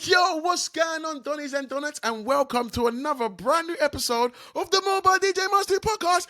Yo, what's going on, Donnies and Donuts, and welcome to another brand new episode of the Mobile DJ Mastery Podcast.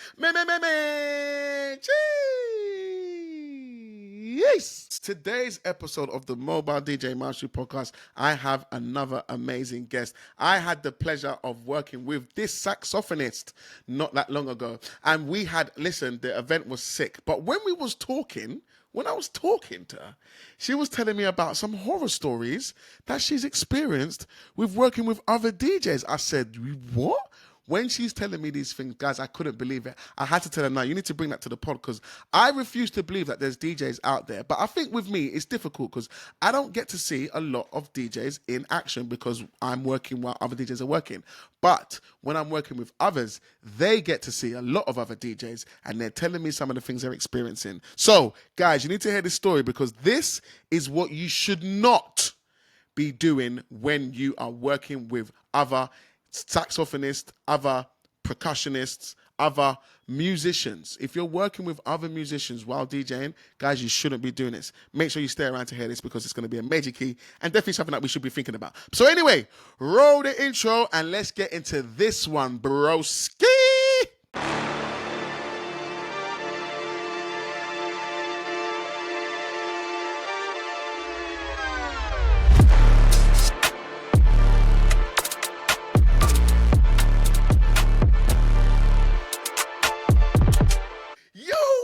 Yes. Today's episode of the Mobile DJ Mastery Podcast, I have another amazing guest. I had the pleasure of working with this saxophonist not that long ago, and we had, listen, the event was sick, but when I was talking to her, she was telling me about some horror stories that she's experienced with working with other DJs. I said, what? When she's telling me these things, guys, I couldn't believe it. I had to tell her, no, you need to bring that to the pod, because I refuse to believe that there's DJs out there. But I think with me, it's difficult because I don't get to see a lot of DJs in action because I'm working while other DJs are working. But when I'm working with others, they get to see a lot of other DJs and they're telling me some of the things they're experiencing. So, guys, you need to hear this story because this is what you should not be doing when you are working with other saxophonists, other percussionists, other musicians. If you're working with other musicians while DJing, guys, you shouldn't be doing this. Make sure you stay around to hear this because it's going to be a major key and definitely something that we should be thinking about. So anyway, roll the intro and let's get into this one, broski.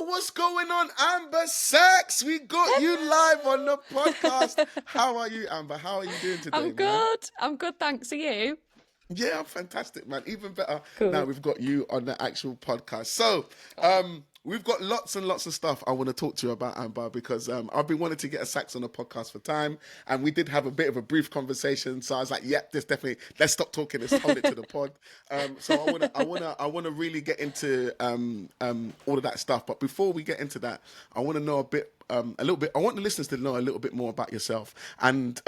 What's going on, Amber Sax? We got you live on the podcast. How are you, Amber? How are you doing today? I'm good. I'm good, thanks. Are you? Yeah, I'm fantastic, man. Even better cool. Now we've got you on the actual podcast. So, we've got lots and lots of stuff I want to talk to you about, Amber, because I've been wanting to get a sax on the podcast for time, and we did have a bit of a brief conversation. So I was like, "Yep, this definitely. Let's stop talking. Let's hold it to the pod." So I wanna really get into all of that stuff. But before we get into that, I want to know a little bit. I want the listeners to know a little bit more about yourself. And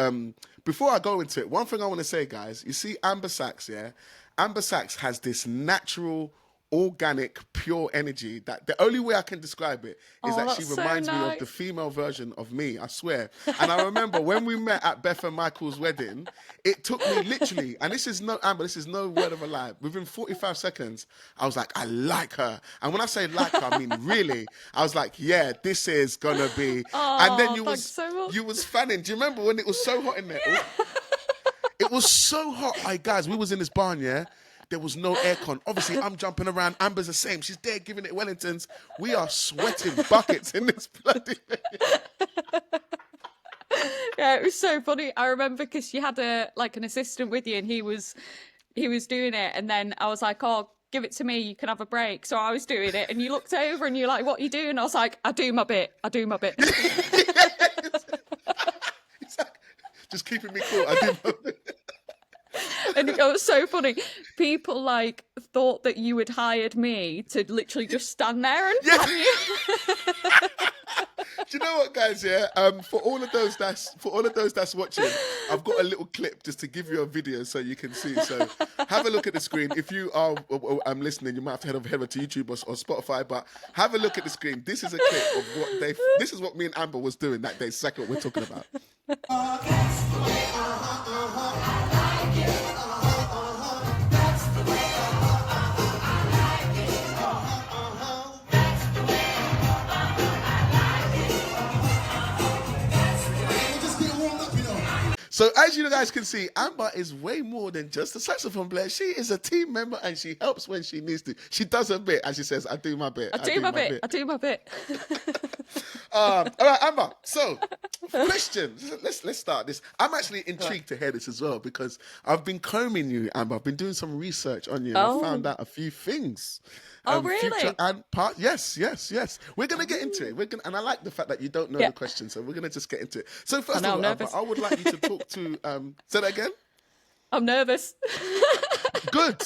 before I go into it, one thing I want to say, guys, you see, Amber Sax, yeah, Amber Sax has this natural, organic, pure energy that the only way I can describe it is that she reminds me of the female version of me, I swear. And I remember when we met at Beth and Michael's wedding, it took me literally, and this is no, Amber, this is no word of a lie, within 45 seconds, I was like, I like her. And when I say like her, I mean really. I was like, yeah, this is gonna be. And then you was fanning. Do you remember when it was so hot in there? Yeah. It was so hot. Guys, we was in this barn, yeah? There was no aircon. Obviously, I'm jumping around. Amber's the same. She's there giving it Wellingtons. We are sweating buckets in this bloody Yeah, it was so funny. I remember because you had an assistant with you, and he was doing it, and then I was like, "Oh, give it to me. You can have a break." So I was doing it, and you looked over, and you're like, "What are you doing?" I was like, "I do my bit. I do my bit." Just keeping me cool. I do my bit. And it was so funny. People thought that you had hired me to literally just stand there and fan you. Do you know what, guys? Yeah, for all of those that's watching, I've got a little clip just to give you a video so you can see. So have a look at the screen. If you are listening, you might have to head over to YouTube or Spotify. But have a look at the screen. This is a clip of what this is what me and Amber was doing that day. Exactly what we're talking about. So as you guys can see, Amber is way more than just a saxophone player. She is a team member and she helps when she needs to. She does her bit, and she says, I do my bit. I do my bit. All right, Amber. So, question. Let's start this. I'm actually intrigued to hear this as well because I've been combing you, Amber. I've been doing some research on you and I found out a few things. Oh, really? Future and part. Yes. We're going to get into it. And I like the fact that you don't know the question, so we're going to just get into it. So first of all, Amber, I would like you to talk to, say that again? I'm nervous. Good.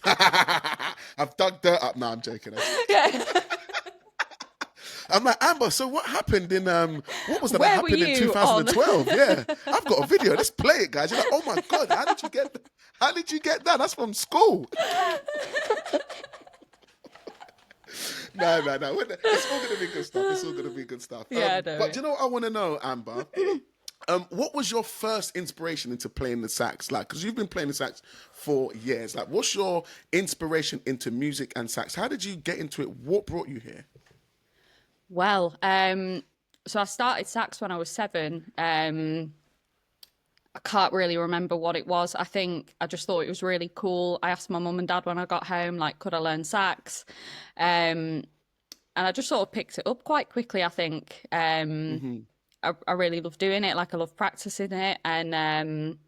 I've dug dirt up now, I'm joking. Yeah. I'm like, Amber, so what happened in, what was that happened in 2012? Yeah, I've got a video. Let's play it, guys. You're like, oh my God, how did you get that? That's from school. No. It's all going to be good stuff. Yeah, but do you know what I want to know, Amber? What was your first inspiration into playing the sax? Like, because you've been playing the sax for years. Like, what's your inspiration into music and sax? How did you get into it? What brought you here? Well, so I started sax when I was 7. I can't really remember what it was. I think I just thought it was really cool. I asked my mum and dad when I got home, like, could I learn sax? And I just sort of picked it up quite quickly, I think. I really love doing it. Like, I love practicing it. And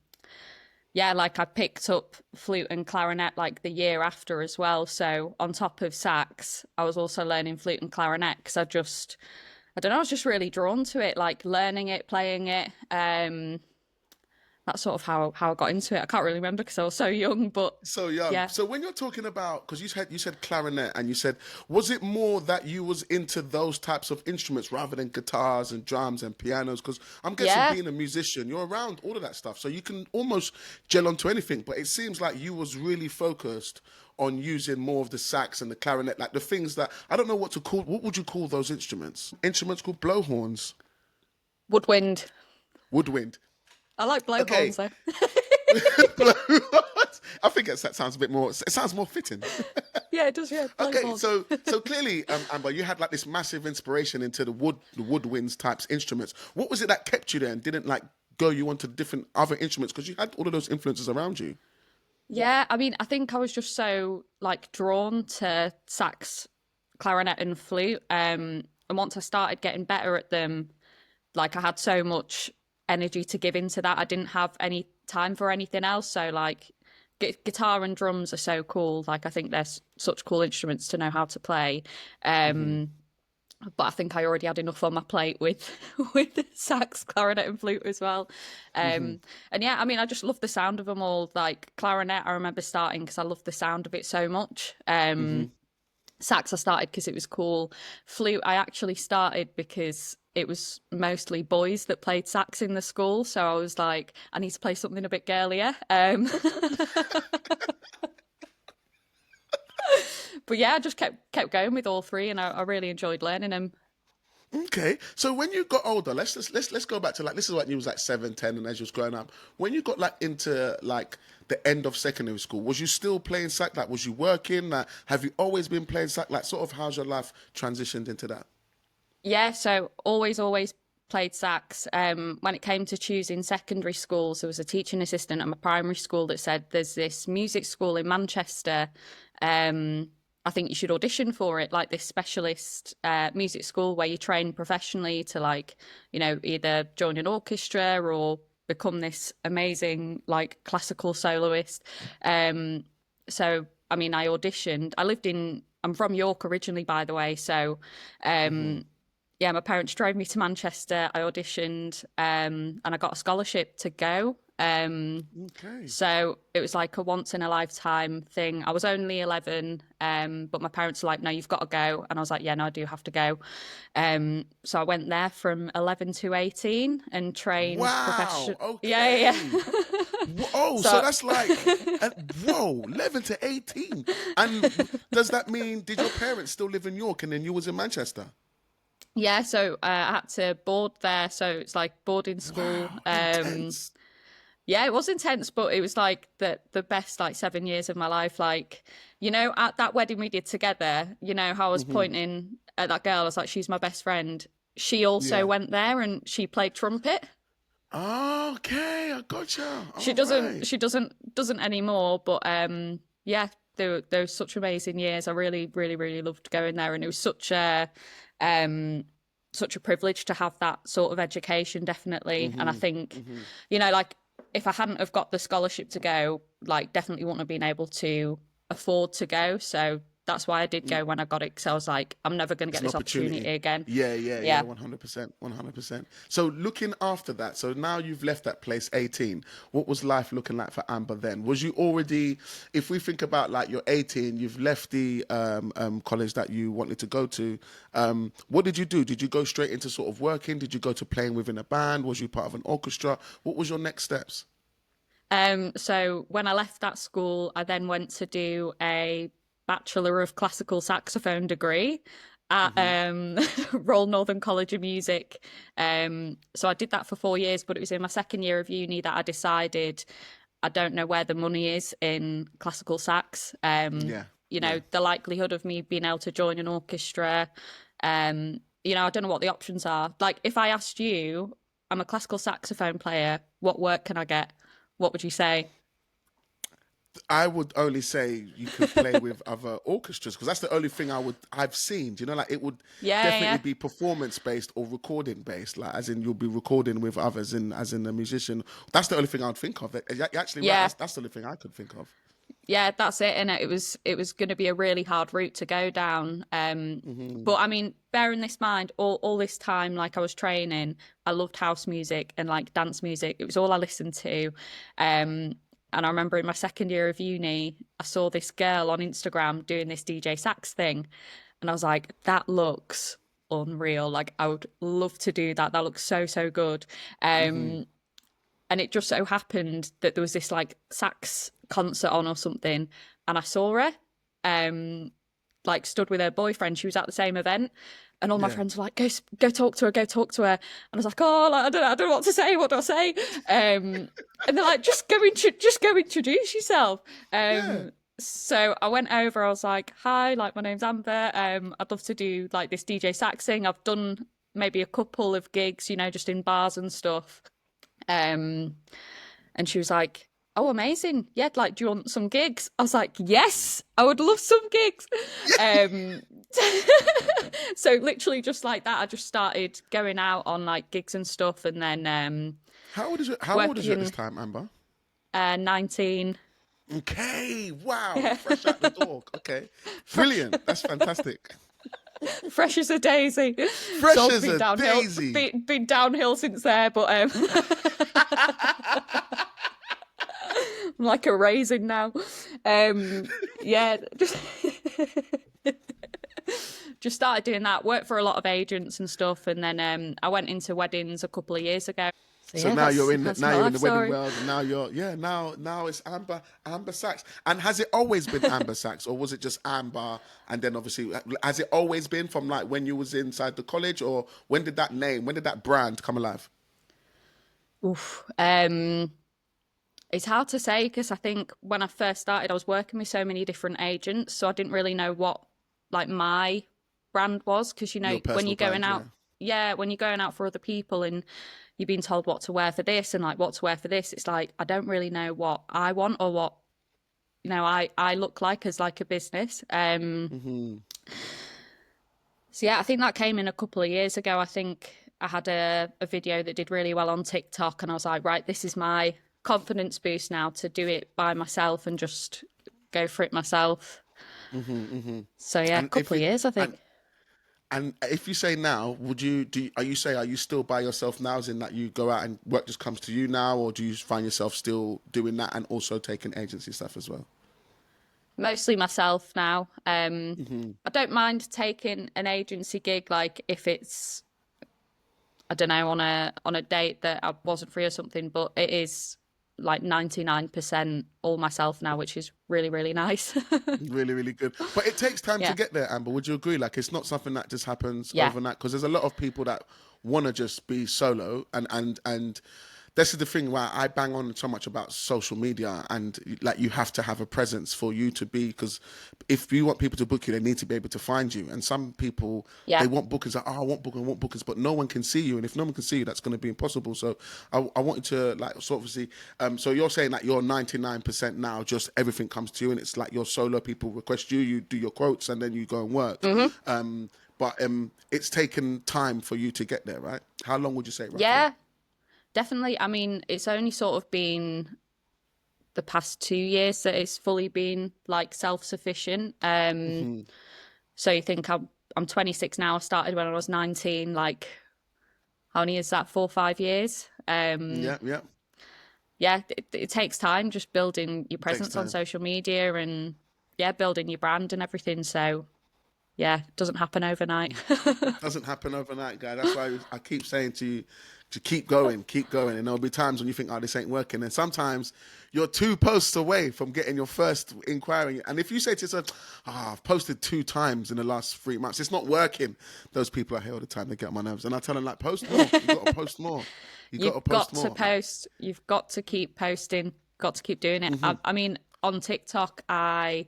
yeah, like, I picked up flute and clarinet like the year after as well. So on top of sax, I was also learning flute and clarinet because I don't know, I was just really drawn to it, like learning it, playing it. That's sort of how I got into it. I can't really remember because I was so young, but So young. yeah. So when you're talking about, because you said clarinet, and you said, was it more that you was into those types of instruments rather than guitars and drums and pianos? Because I'm guessing Yeah. being a musician, you're around all of that stuff, so you can almost gel onto anything. But it seems like you was really focused on using more of the sax and the clarinet, like the things that I don't know what to call. What would you call those instruments? Instruments called blowhorns, Woodwind. woodwind. I like Okay. blowhorns though. I think that sounds a bit more. It sounds more fitting. Yeah, it does, yeah. Okay, Blowhorns. so clearly, Amber, you had like this massive inspiration into the woodwinds types instruments. What was it that kept you there and didn't like go you onto different other instruments because you had all of those influences around you? Yeah, I mean, I think I was just so like drawn to sax, clarinet, and flute. And once I started getting better at them, like I had so much energy to give into that. I didn't have any time for anything else. So like guitar and drums are so cool. Like I think they're such cool instruments to know how to play. Um, but I think I already had enough on my plate with with sax, clarinet, and flute as well. And yeah, I mean, I just love the sound of them all. Like clarinet, I remember starting because I loved the sound of it so much. Sax, I started because it was cool. Flute, I actually started because it was mostly boys that played sax in the school. So I was like, I need to play something a bit girlier. But yeah, I just kept going with all three, and I really enjoyed learning them. Okay, so when you got older, let's go back to like this is when you was like 7, 10, and as you was growing up. When you got like into like the end of secondary school, was you still playing sax? Like, was you working? Like, have you always been playing sax? Like, sort of, how's your life transitioned into that? Yeah, so always played sax. When it came to choosing secondary schools, there was a teaching assistant at my primary school that said there's this music school in Manchester. I think you should audition for it, like this specialist music school where you train professionally to like, you know, either join an orchestra or become this amazing like classical soloist. So I mean, I auditioned. I'm from York originally, by the way, so yeah, my parents drove me to Manchester. I auditioned, and I got a scholarship to go. Okay. So it was like a once in a lifetime thing. I was only 11, but my parents were like, "No, you've got to go," and I was like, "Yeah, no, I do have to go." So I went there from 11 to 18 and trained Wow. profession. Yeah, yeah, Okay. yeah. Oh, so So that's like, whoa, 11 to 18. And does that mean, did your parents still live in York and then you was in Manchester? yeah, so I had to board there. So it's like boarding school. Wow, intense. Yeah, it was intense, but it was like the best like 7 years of my life. Like, you know, at that wedding we did together, you know, how I was pointing at that girl, I was like, she's my best friend. She also Yeah. went there and she played trumpet. Okay, I gotcha. She All doesn't right. she doesn't anymore, but yeah, they were such amazing years. I really loved going there, and it was um such a privilege to have that sort of education, definitely. And I think, you know, like if I hadn't have got the scholarship to go, like definitely wouldn't have been able to afford to go. So that's why I did go when I got it, because I was like, I'm never going to It's get an this opportunity opportunity. again. Yeah, Yeah. 100%, 100%. So looking after that, so now you've left that place 18. What was life looking like for Amber then? Was you already, if we think about like you're 18, you've left the college that you wanted to go to. What did you do? Did you go straight into sort of working? Did you go to playing within a band? Was you part of an orchestra? What was your next steps? So when I left that school, I then went to do a Bachelor of Classical Saxophone degree. at Royal Northern College of Music. So I did that for 4 years, but it was in my second year of uni that I decided I don't know where the money is in classical sax. Yeah. You know, the likelihood of me being able to join an orchestra, you know, I don't know what the options are. Like, if I asked you, I'm a classical saxophone player, what work can I get? What would you say? I would only say you could play with other orchestras because that's the only thing I've seen. Do you know, like it would Yeah, definitely yeah. be performance based or recording based, like as in you'll be recording with others, in as in a musician. That's the only thing I'd think of. You're actually right. Yeah. That's the only thing I could think of. Yeah, that's it. And it was going to be a really hard route to go down. But I mean, bearing this in mind, all this time, like I was training, I loved house music and like dance music. It was all I listened to. And I remember in my second year of uni, I saw this girl on Instagram doing this DJ sax thing, and I was like, that looks unreal. Like I would love to do that. That looks so good. And it just so happened that there was this like sax concert on or something, and I saw her, like stood with her boyfriend. She was at the same event, and all my Yeah. friends were like, "Go talk to her, go talk to her." And I was like, "Oh, like, I don't know what to say. What do I say?" And they're like, just go introduce yourself." Yeah. So I went over. I was like, "Hi, like my name's Amber. I'd love to do like this DJ sax thing. I've done maybe a couple of gigs, you know, just in bars and stuff." And she was like, "Oh, amazing. Yeah, like, do you want some gigs?" I was like, "Yes, I would love some gigs." So literally just like that, I just started going out on like gigs and stuff, and then How old is you at working this time, Amber? 19. Okay. Wow. Fresh out the door. Okay. Brilliant. That's fantastic. Fresh as a daisy. Fresh So as been a downhill, daisy. been downhill since there, but I'm like a raisin now. Yeah, just started doing that. Worked for a lot of agents and stuff, and then I went into weddings a couple of years ago. So yeah, now you're in that's now my you're in life the wedding story. world, and now it's Amber Sachs. And has it always been Amber Sachs, or was it just Amber? And then obviously, has it always been from like when you was inside the college, or when did that brand come alive? Oof. It's hard to say because I think when I first started, I was working with so many different agents, so I didn't really know what like my brand was. Because you Your know, when personal you're going brand, out, yeah. yeah, when you're going out for other people and you're being told what to wear for this and like what to wear for this, it's like I don't really know what I want or what I look like as like a business. So yeah, I think that came in a couple of years ago. I think I had a video that did really well on TikTok, and I was like, right, this is my confidence boost now to do it by myself and just go for it myself. So yeah, a And if couple of it years, I and think. and if you say now, are you still by yourself now, as in that you go out and work just comes to you now, or do you find yourself still doing that and also taking agency stuff as well? Mostly myself now. I don't mind taking an agency gig, like if it's, I don't know, on a date that I wasn't free or something, but it is like 99% all myself now, which is really, really nice. Really, really good. But it takes time to Yeah. get there, Amber. Would you agree? Like, it's not something that just happens Yeah. overnight. Because there's a lot of people that want to just be solo, and this is the thing where I bang on so much about social media, and like you have to have a presence for you to be. Because if you want people to book you, they need to be able to find you. And some people Yeah. they want bookers, like, oh, I want bookers, but no one can see you. And if no one can see you, that's going to be impossible. So I want you to like sort of see. So you're saying that you're 99% now, just everything comes to you, and it's like your solo. People request you, you do your quotes, and then you go and work. But it's taken time for you to get there, right? How long would you say roughly? Yeah, definitely. I mean, it's only sort of been the past 2 years that it's fully been like self-sufficient. So you think I'm 26 now. I started when I was 19. Like, how many is that? 4 or 5 years. Yeah, yeah. Yeah, it takes time just building your Takes presence on time. social media and yeah, building your brand and everything. So yeah, it doesn't happen overnight. Doesn't happen overnight, guy. That's why I keep saying to you, Just keep going, and there'll be times when you think, oh, this ain't working, and sometimes you're 2 posts away from getting your first inquiry. And if you say to yourself, I've posted 2 times in the last 3 months, it's not working. Those people are here all the time. They get on my nerves, and I tell them, like, post more. You got to post more. You've got to post. You've got to keep posting. Got to keep doing it. I mean, on TikTok, I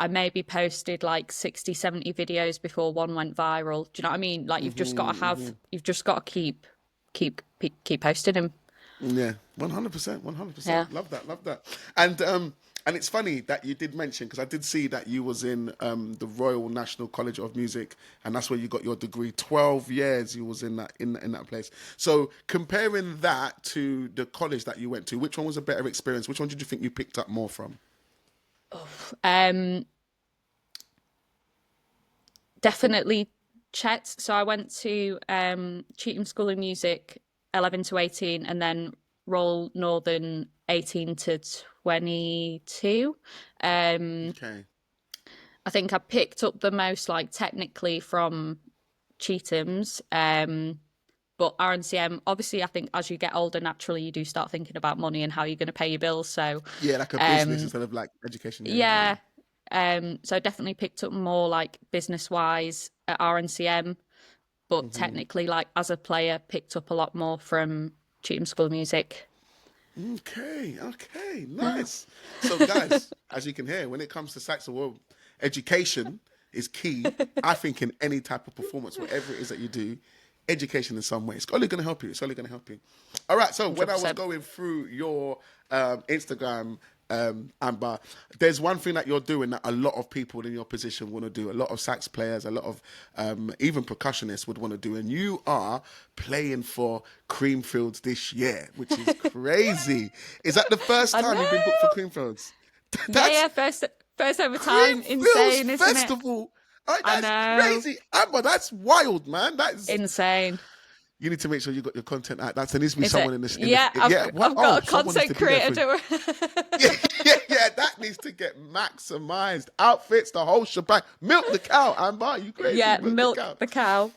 maybe posted like 60, 70 videos before one went viral. Do you know what I mean? Like, you've just got to have. You've just got to keep posting them. Yeah, 100%, 100%. Yeah. Love that. And it's funny that you did mention, because I did see that you was in the Royal National College of Music, and that's where you got your degree. 12 years you was in that place. So comparing that to the college that you went to, which one was a better experience? Which one did you think you picked up more from? Definitely Chet. So I went to Cheetham School of Music 11 to 18, and then Royal Northern 18 to 22. Okay. I think I picked up the most, like, technically from Cheetham's. But RNCM, obviously, I think as you get older, naturally, you do start thinking about money and how you're going to pay your bills. So yeah, like a business instead of like education. Yeah. So I definitely picked up more like business wise at RNCM, but technically, like as a player, picked up a lot more from Cheetham School of Music. Okay, nice. So guys, as you can hear, when it comes to saxophone, education is key. I think in any type of performance, whatever it is that you do, education in some way, it's only going to help you. All right, so when I was 100%. going through your Instagram, Amber, there's one thing that you're doing that a lot of people in your position want to do. A lot of sax players, a lot of even percussionists would want to do. And you are playing for Creamfields this year, which is crazy. Is that the first time you've been booked for Creamfields? Yeah, first ever time. Insane, isn't Festival. it? That's crazy. Amber, that's wild, man. That's insane. You need to make sure you got your content out. There needs to be Is someone it? in this. I've got a content creator. Yeah, that needs to get maximized. Outfits, the whole shebang. Milk the cow, Amber. You crazy? Yeah, milk the cow.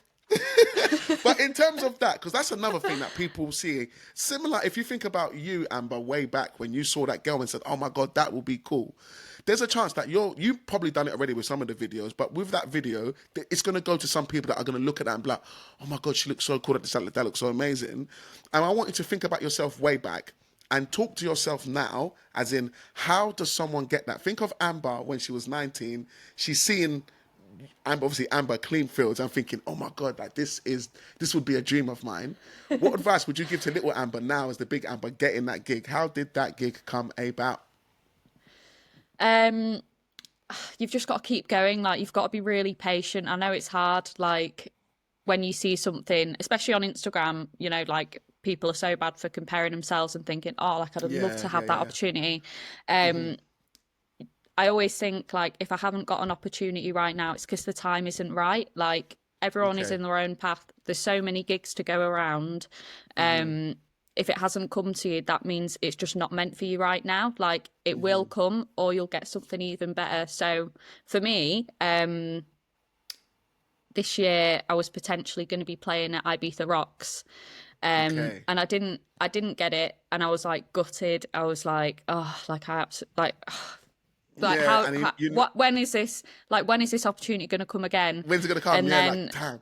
But in terms of that, because that's another thing that people see. Similar, if you think about you, Amber, way back when you saw that girl and said, "Oh my God, that would be cool." There's a chance that you've probably done it already with some of the videos, but with that video, it's going to go to some people that are going to look at that and be like, "Oh my God, she looks so cool. That looks so amazing." And I want you to think about yourself way back and talk to yourself now, as in, how does someone get that? Think of Amber when she was 19. She's seeing Amber Creamfields. I'm thinking, oh my God, like this would be a dream of mine. What advice would you give to little Amber now as the big Amber getting that gig? How did that gig come about? You've just got to keep going. Like, you've got to be really patient. I know it's hard. Like, when you see something, especially on Instagram, you know, like people are so bad for comparing themselves and thinking, oh, like I'd love to have that opportunity. I always think, like, if I haven't got an opportunity right now, it's because the time isn't right. Like, everyone is in their own path. There's so many gigs to go around. If it hasn't come to you, that means it's just not meant for you right now. Like, it will come, or you'll get something even better. So for me, this year I was potentially going to be playing at Ibiza Rocks. And I didn't get it. And I was like gutted. I was like, oh, like I absolutely when is this opportunity going to come again? When's it going to come? And then, damn.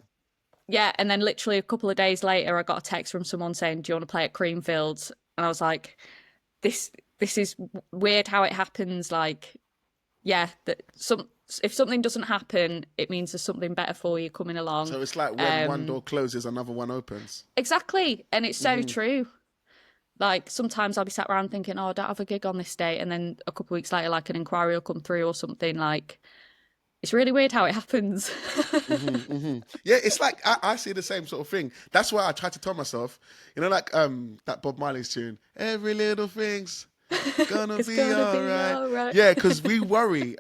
Yeah, and then literally a couple of days later, I got a text from someone saying, "Do you want to play at Creamfields?" And I was like, "This is weird how it happens." Like, yeah, if something doesn't happen, it means there's something better for you coming along. So it's like when one door closes, another one opens. Exactly, and it's so true. Like, sometimes I'll be sat around thinking, "Oh, I don't have a gig on this day," and then a couple of weeks later, like an inquiry will come through or something. Like, it's really weird how it happens. Yeah, it's like I see the same sort of thing. That's why I try to tell myself, you know, like that Bob Marley's tune, "Every little thing's gonna be all right." Yeah, because we worry,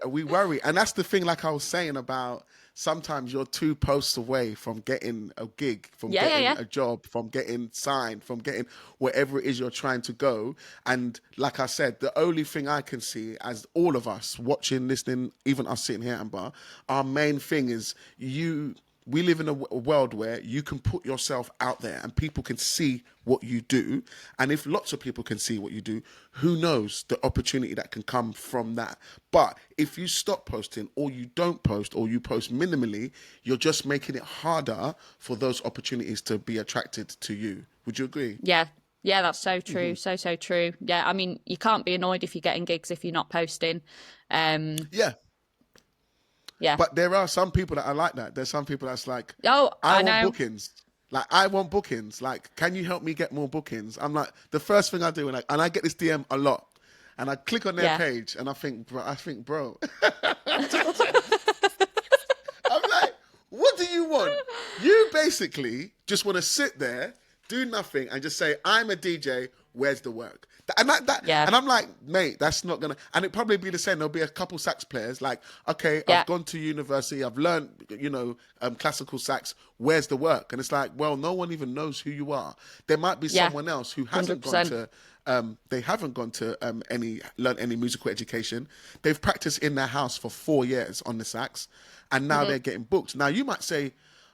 and that's the thing. Like I was saying about, sometimes you're 2 posts away from getting a gig, from getting a job, from getting signed, from getting wherever it is you're trying to go. And like I said, the only thing I can see, as all of us watching, listening, even us sitting here, Amber, our main thing is we live in a world where you can put yourself out there and people can see what you do. And if lots of people can see what you do, who knows the opportunity that can come from that. But if you stop posting, or you don't post, or you post minimally, you're just making it harder for those opportunities to be attracted to you. Would you agree? Yeah. Yeah, that's so true. So true. Yeah, I mean, you can't be annoyed if you're getting gigs if you're not posting. Yeah. Yeah. But there are some people that are like that. There's some people that's like, Oh, I I want know. bookings. Like, I want bookings. Like, can you help me get more bookings? I'm like, the first thing I do, and I get this DM a lot, and I click on their Yeah. page, and I think, bro, I'm like, what do you want? You basically just want to sit there, do nothing, and just say, I'm a DJ, where's the work? Yeah. And I'm like, mate, that's not gonna. And it probably be the same. There'll be a couple sax players like, okay, Yeah. I've gone to university, I've learned, classical sax. Where's the work? And it's like, well, no one even knows who you are. There might be Yeah. someone else who hasn't 100%. gone to. They haven't gone to learn any musical education. They've practiced in their house for 4 years on the sax, and now they're getting booked. Now you might say,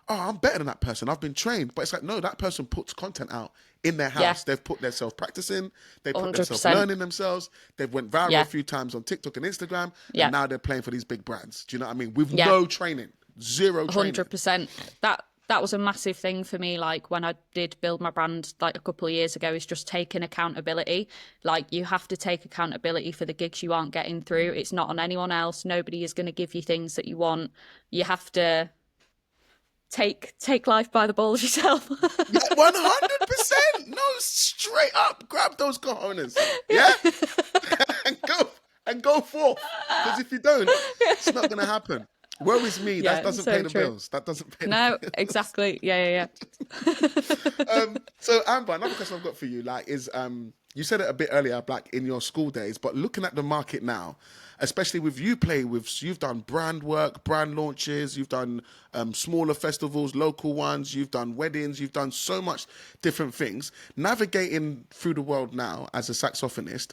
oh, I'm better than that person. I've been trained. But it's like, no, that person puts content out in their house. Yeah. They've put themselves practicing. They put themselves 100%. learning themselves. They've went viral Yeah. a few times on TikTok and Instagram. Yeah. And now they're playing for these big brands. Do you know what I mean? With Yeah. no training. Zero training. 100%. That was a massive thing for me, like when I did build my brand like a couple of years ago, is just taking accountability. Like, you have to take accountability for the gigs you aren't getting through. It's not on anyone else. Nobody is going to give you things that you want. You have to take life by the balls yourself. 100%. No, straight up. Grab those cojones. Yeah? and go forth. Because if you don't, it's not going to happen. Woe is me. Yeah, That doesn't so pay the true. bills. That doesn't pay the No, bills. exactly. Yeah. So Amber, another question I've got for you, like, is you said it a bit earlier, like in your school days, but looking at the market now, especially with you've done brand work, brand launches, you've done smaller festivals, local ones, you've done weddings, you've done so much different things. Navigating through the world now as a saxophonist,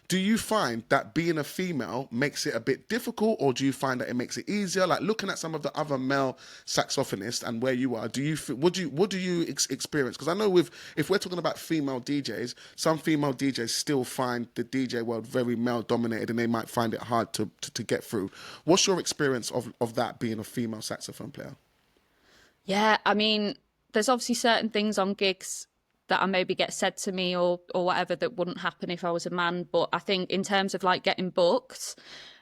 do you find that being a female makes it a bit difficult, or do you find that it makes it easier? Like, looking at some of the other male saxophonists and where you are, what do you experience? Because I know if we're talking about female DJs, some female DJs still find the DJ world very male dominated, and they might find it hard to get through. What's your experience of that, being a female saxophone player? Yeah, I mean, there's obviously certain things on gigs that I maybe get said to me or whatever that wouldn't happen if I was a man. But I think in terms of like getting booked,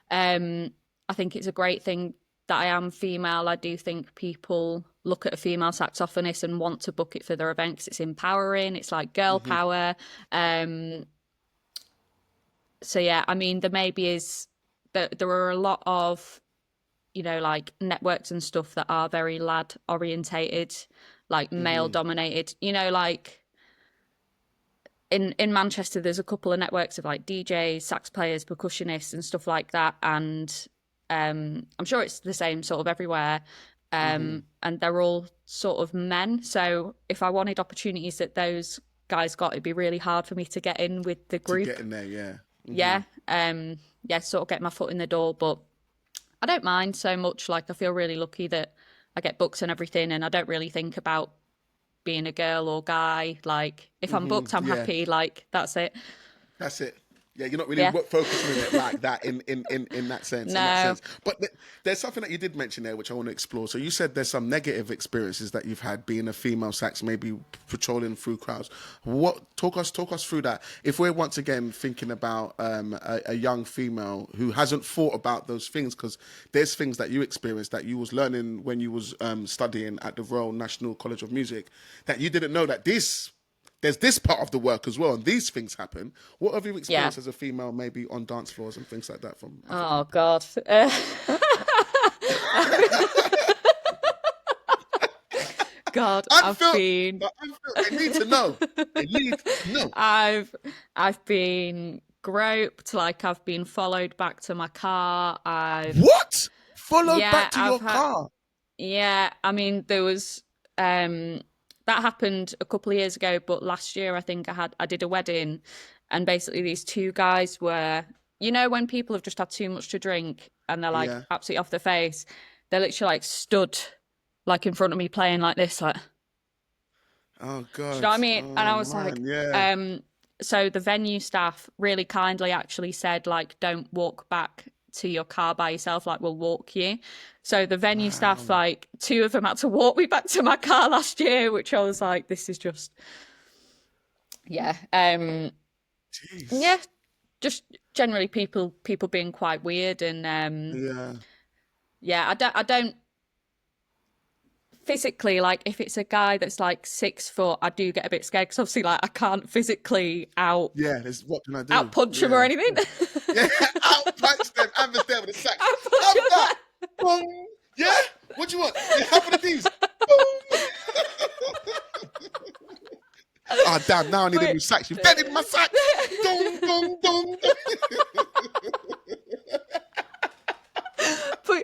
I think it's a great thing that I am female. I do think people look at a female saxophonist and want to book it for their event because it's empowering. It's like girl power. So yeah, I mean, there maybe is that there are a lot of, like networks and stuff that are very lad orientated, like male dominated. Like in Manchester, there's a couple of networks of like DJs, sax players, percussionists, and stuff like that, and I'm sure it's the same sort of everywhere. And they're all sort of men. So if I wanted opportunities that those guys got, it'd be really hard for me to get in with the group. To get in there, yeah. Sort of get my foot in the door, but I don't mind so much. Like, I feel really lucky that I get books and everything, and I don't really think about being a girl or guy. Like, if I'm booked, I'm happy. Like, that's it. That's it. Yeah, you're not really focusing on it like that in that sense. No. In that sense. But there's something that you did mention there, which I want to explore. So you said there's some negative experiences that you've had being a female sax, maybe patrolling through crowds. Talk us through that. If we're once again thinking about a young female who hasn't thought about those things, because there's things that you experienced that you was learning when you was studying at the Royal National College of Music, that you didn't know that there's this part of the work as well, and these things happen. What have you experienced as a female, maybe on dance floors and things like that? Oh, God. God, I need to know. I need to know. I've been groped, like I've been followed back to my car. What? Followed back to your car? Yeah, I mean, there was that happened a couple of years ago, but last year I think I did a wedding, and basically these two guys were, when people have just had too much to drink and they're like absolutely off their face, they're literally like stood like in front of me playing like this, like, do Oh you know God. what I mean? And Oh I was like, man. Yeah. so the venue staff really kindly actually said, like, don't walk back to your car by yourself, like, we'll walk you. So the venue staff, Wow. like, two of them had to walk me back to my car last year, which I was like, this is just, yeah. Yeah, Jeez. just generally people being quite weird and Yeah. yeah, I don't physically, like, if it's a guy that's like 6 foot, I do get a bit scared because obviously, like, I can't physically Yeah. There's what can I do? out punch him or Yeah. Of anything. course. Yeah. Out punch them. And the there with the sax. Out punch Have him. that. Boom. Yeah. What do you want? Yeah, have one of these. Boom. Oh damn! Now I need a But new sax. You've deaded my sax. Dong dong dong. but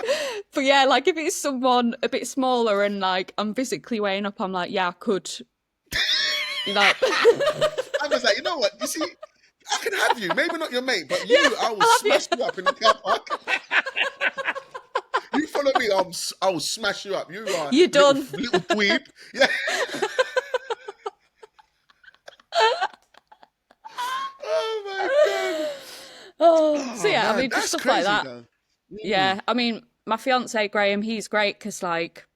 but yeah, like if it's someone a bit smaller and like I'm physically weighing up, I'm like, yeah, I could, like, I was like, you know what? You see, I can have you. Maybe not your mate, but you, yeah, I will I'll have you. smash you up in the car park. You follow me, I will smash you up. You are You're done. little dweeb. Yeah. Oh my god. So Oh yeah, I man, mean, just that's stuff like crazy that. though. Mm. Yeah, I mean, my fiance Graham, he's great because like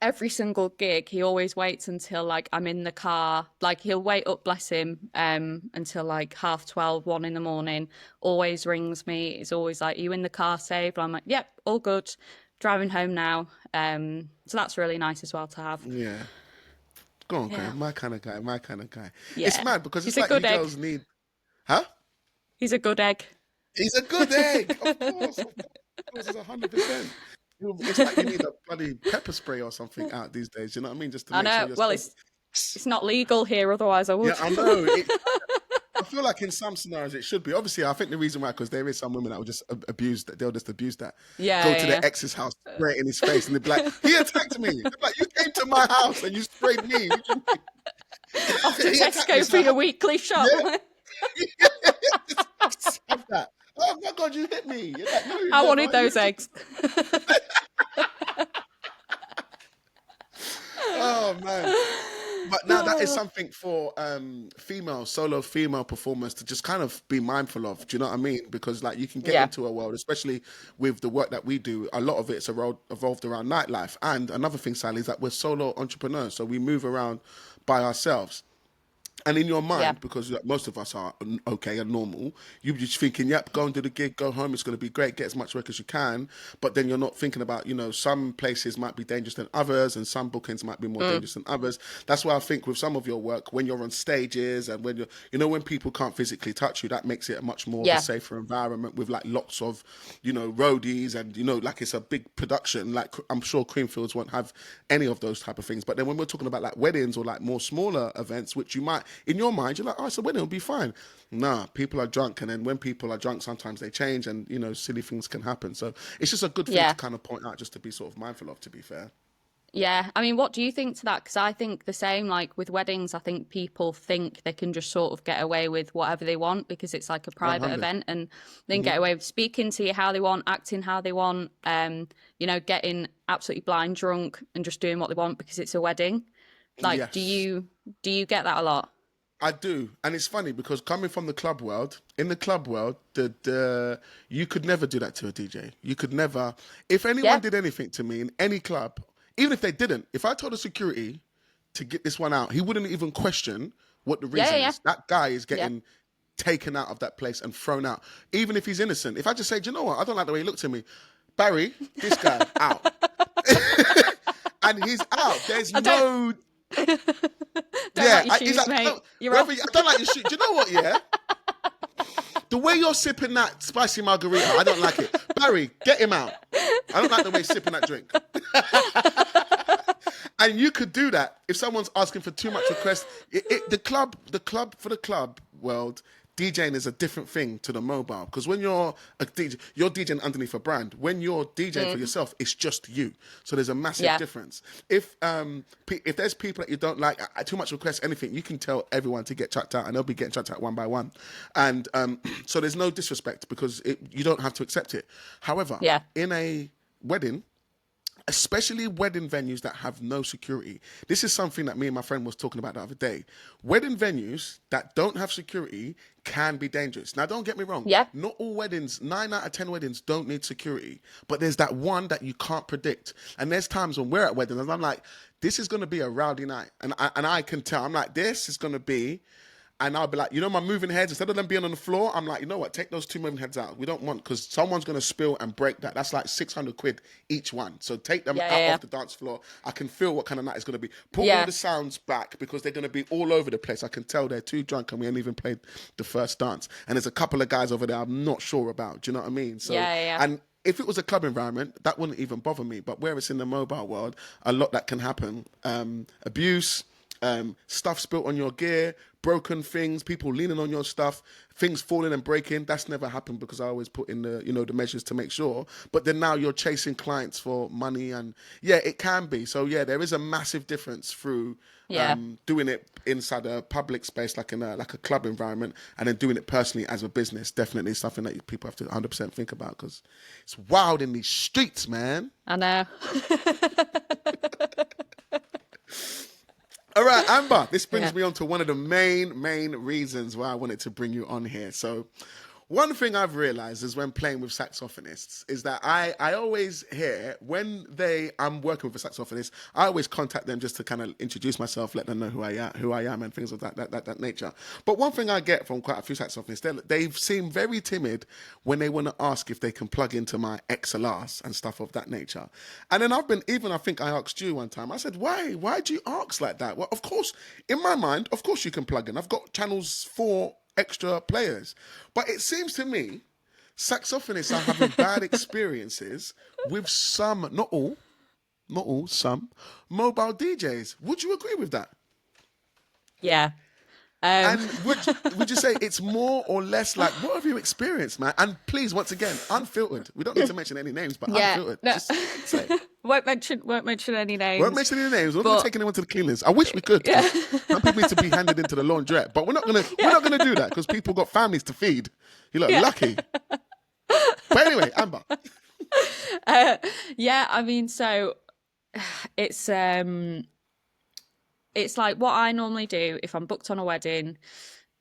every single gig, he always waits until like I'm in the car. Like he'll wait up, bless him, until like 12:30, 1 in the morning. Always rings me. It's always like, "Are you in the car safe?" I'm like, "Yep, all good. Driving home now." So that's really nice as well to have. Yeah. Go on, Yeah, Graham. My kind of guy. My kind of guy. It's yeah. mad because He's it's a like you good egg. girls need. Huh? He's a good egg. He's a good egg. Of course. Of course. It's 100%. It's like you need a bloody pepper spray or something out these days. You know what I mean? Just to I make sure know. you're Well, safe. it's not legal here, otherwise I Yeah, would. I know. I feel like in some scenarios it should be. Obviously, I think the reason why, because there is some women that will just abuse that. They'll just abuse that. Go Yeah, to yeah, their ex's house, spray it in his face, and they'll be like, "He attacked me." They're like, "You came to my house and you sprayed me. What do you yeah. Off to mean?" He attacked me, Tesco so for I your had weekly shop. to. Yeah, just have that. Oh my god, you hit me! You're like, no, you I never. wanted You those just. eggs. Oh man. But now that is something for solo female performers to just kind of be mindful of. Do you know what I mean? Because like you can get Yeah. into a world, especially with the work that we do. A lot of it's evolved around nightlife. And another thing, Sally, is that we're solo entrepreneurs, so we move around by ourselves. And in your Yeah. mind, because like, most of us are okay and normal, you're just thinking, yep, go and do the gig, go home, it's going to be great, get as much work as you can. But then you're not thinking about, some places might be dangerous than others and some bookings might be more dangerous than others. That's why I think with some of your work, when you're on stages and when when people can't physically touch you, that makes it a much more of a Yeah. safer environment with like lots of, roadies and, like it's a big production. Like I'm sure Creamfields won't have any of those type of things. But then when we're talking about like weddings or like more smaller events, which you might, in your mind, you're like, oh, it's a wedding, it'll be fine. Nah, people are drunk. And then when people are drunk, sometimes they change and, silly things can happen. So it's just a good thing to Yeah. kind of point out just to be sort of mindful of, to be fair. Yeah. I mean, what do you think to that? Because I think the same, like with weddings, I think people think they can just sort of get away with whatever they want because it's like a private 100. event and they can get away with speaking to you how they want, acting how they want, getting absolutely blind drunk and just doing what they want because it's a wedding. Like, do Yes. you get that a lot? I do, and it's funny because coming from the club world, in the club world, the you could never do that to a DJ. You could never. If anyone Yeah. did anything to me in any club, even if they didn't, if I told the security to get this one out, he wouldn't even question what the Yeah. reason Yeah. is. That guy is Yeah. getting taken out of that place and thrown out, even if he's innocent. If I just say, do you know what? I don't like the way he looked at me, Barry. This guy out, and he's out. There's I don't no. don't Yeah, like your he's shoes, like, mate. You're whether off. I don't like your shit. Do you know what? Yeah, the way you're sipping that spicy margarita, I don't like it. Barry, get him out. I don't like the way he's sipping that drink. And you could do that if someone's asking for too much request. The club world, DJing is a different thing to the mobile because when you're a DJ, you're DJing underneath a brand. When you're DJing for yourself, it's just you. So there's a massive Yeah. difference. If there's people that you don't like, too much request, anything, you can tell everyone to get chucked out, and they'll be getting chucked out one by one. And so there's no disrespect because you don't have to accept it. However, Yeah. in a wedding, especially wedding venues that have no security. This is something that me and my friend was talking about the other day. Wedding venues that don't have security can be dangerous. Now, don't get me wrong. Yeah. Not all weddings, 9 out of 10 weddings don't need security, but there's that one that you can't predict. And there's times when we're at weddings and I'm like, this is going to be a rowdy night. And I can tell, I'm like, this is going to be, and I'll be like, my moving heads, instead of them being on the floor, I'm like, you know what, take those 2 moving heads out. We don't want, because someone's going to spill and break that. That's like 600 quid each one. So take them off the dance floor. I can feel what kind of night it's going to be. Put all the sounds back, because they're going to be all over the place. I can tell they're too drunk and we ain't even played the first dance. And there's a couple of guys over there I'm not sure about. Do you know what I mean? So, and if it was a club environment, that wouldn't even bother me. But where it's in the mobile world, a lot that can happen. Abuse, stuff spilt on your gear, broken things, people leaning on your stuff, things falling and breaking. That's never happened because I always put in the, the measures to make sure. But then now you're chasing clients for money, and it can be. So there is a massive difference through doing it inside a public space, like in a club environment, and then doing it personally as a business. Definitely something that people have to 100% think about, because it's wild in these streets, man. I know. All right, Amber, this brings me on to one of the main reasons why I wanted to bring you on here. So one thing I've realized is when playing with saxophonists is that I always hear when I'm working with a saxophonist, I always contact them just to kind of introduce myself, let them know who I am and things of that nature. But one thing I get from quite a few saxophonists, they seem very timid when they want to ask if they can plug into my XLRs and stuff of that nature. And then I think I asked you one time, I said, why do you ask like that? Well, of course, in my mind, of course you can plug in. I've got channels for extra players. But it seems to me saxophonists are having bad experiences with some, not all, some mobile DJs. Would you agree with that? Yeah. And would you say it's more or less like, what have you experienced, man? And please, once again, unfiltered. We don't need to mention any names, but unfiltered. No. Just say. Won't mention any names. Won't mention any names. We're not taking anyone to the cleaners. I wish we could. Some people need to be handed into the laundrette, but we're not gonna do that because people got families to feed. You're lucky. But anyway, Amber. I mean, so it's like what I normally do if I'm booked on a wedding.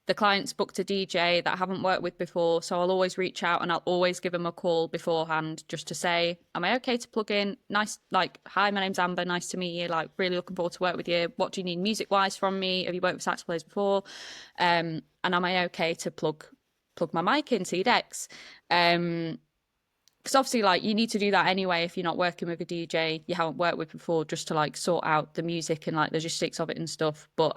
The client's booked a DJ that I haven't worked with before, so I'll always reach out and I'll always give them a call beforehand just to say, am I okay to plug in? Nice, like, hi, my name's Amber, nice to meet you, like, really looking forward to work with you. What do you need music-wise from me? Have you worked with sax players before? And am I okay to plug my mic into your decks? Because obviously, like, you need to do that anyway if you're not working with a DJ you haven't worked with before, just to, like, sort out the music and, like, the logistics of it and stuff. But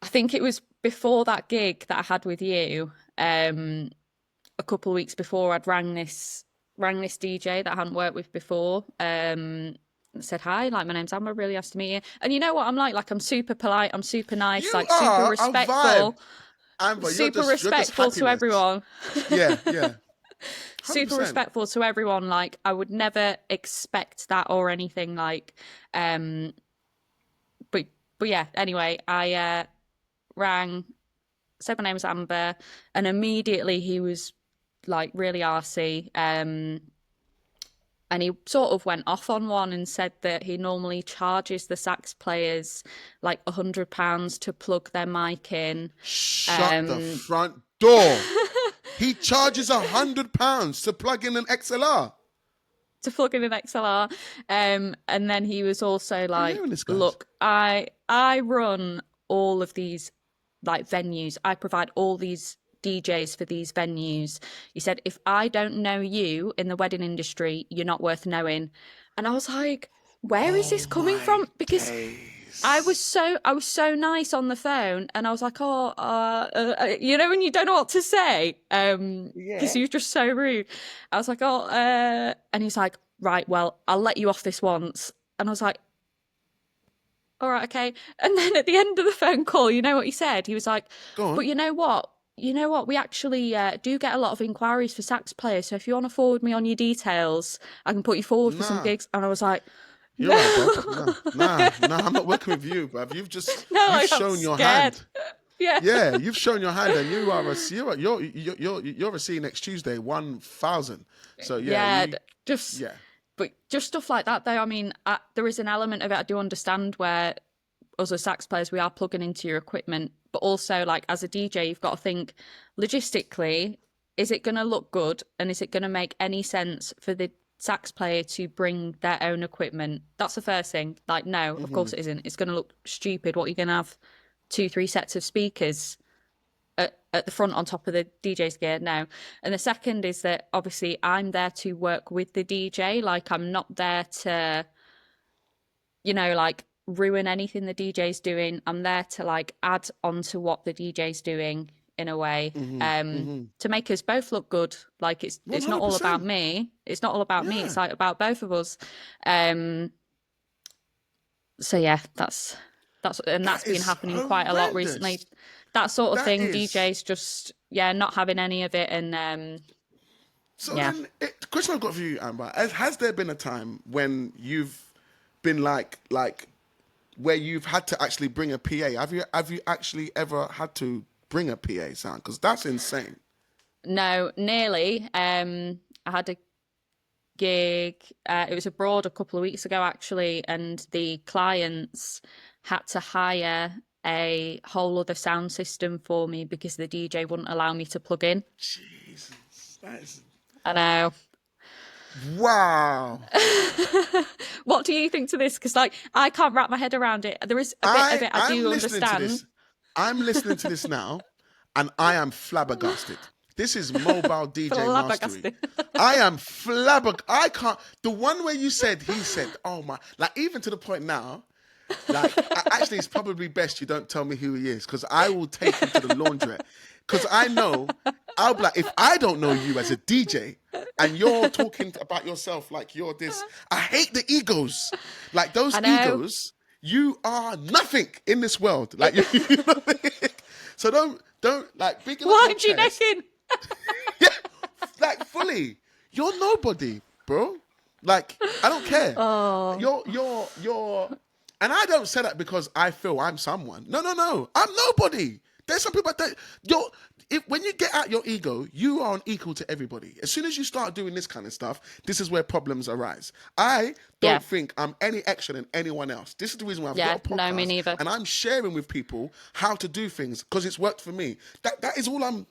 I think it was before that gig that I had with you, a couple of weeks before, I'd rang this DJ that I hadn't worked with before, said, hi, like, my name's Amber, really nice to meet you. And you know what I'm like? I'm super polite, I'm super nice, super respectful. Amber, super respectful to everyone. Yeah. 100%. Super respectful to everyone. Like, I would never expect that or anything. Like, but yeah. Anyway, I rang, said my name was Amber, and immediately he was like really arsey. And he sort of went off on one and said that he normally charges the sax players like £100 to plug their mic in. Shut the front door. He charges £100 to plug in an XLR. To plug in an XLR. And then he was also like, look, I run all of these like venues. I provide all these DJs for these venues. He said, if I don't know you in the wedding industry, you're not worth knowing. And I was like, where is this coming from? Because I was so nice on the phone, and I was like, you know, when you don't know what to say, because he was just so rude. I was like, and he's like, right, well, I'll let you off this once. And I was like, all right, okay. And then at the end of the phone call, you know what he said? He was like, but you know what? We actually do get a lot of inquiries for sax players. So if you want to forward me on your details, I can put you forward for some gigs. And I was like, you're right, bro. Nah, I'm not working with you, bruv. You've shown your hand. Yeah. Yeah, you've shown your hand, and you are you're a C next Tuesday, 1,000. So yeah, Yeah, you just yeah. but just stuff like that though. I mean, there is an element of it I do understand where us as sax players we are plugging into your equipment, but also like as a DJ you've got to think logistically, is it going to look good and is it going to make any sense for the sax player to bring their own equipment? That's the first thing. Like, no, of course it isn't. It's going to look stupid. What, you're going to have 2-3 sets of speakers at the front on top of the DJ's gear? No. And the second is that obviously I'm there to work with the DJ. Like, I'm not there to, like ruin anything the DJ's doing. I'm there to like add on to what the DJ's doing in a way, to make us both look good. Like, it's not all about 100%. me. It's not all about me. It's like about both of us. So yeah, that's been happening quite a lot recently. That sort of thing. DJs just not having any of it, and So then, the question I've got for you, Amber, has there been a time when you've been like where you've had to actually bring a PA? Have you actually ever had to bring a PA sound? Because that's insane. No, nearly. I had a gig. It was abroad a couple of weeks ago, actually, and the clients had to hire a whole other sound system for me because the DJ wouldn't allow me to plug in. Jesus, that is. I know. Wow. What do you think to this? Because like I can't wrap my head around it. There is a bit of it I do understand. I'm listening to this now, and I am flabbergasted. This is mobile DJ mastery. I am flabbergasted. I can't. The one where he said, oh my, like even to the point now, like actually it's probably best you don't tell me who he is because I will take him to the laundrette. Because I know, I'll be like, if I don't know you as a DJ and you're talking about yourself like you're this, I hate the egos. Like those egos, you are nothing in this world. Like, you know what I mean? So don't like big. Wind your neck in. Yeah, like fully. You're nobody, bro. Like, I don't care. Oh. You're, and I don't say that because I feel I'm someone. No. I'm nobody. There's some people that when you get out your ego, you are an equal to everybody. As soon as you start doing this kind of stuff, this is where problems arise. I don't think I'm any extra than anyone else. This is the reason why I've got a podcast. No, me neither. And I'm sharing with people how to do things because it's worked for me. That is all I'm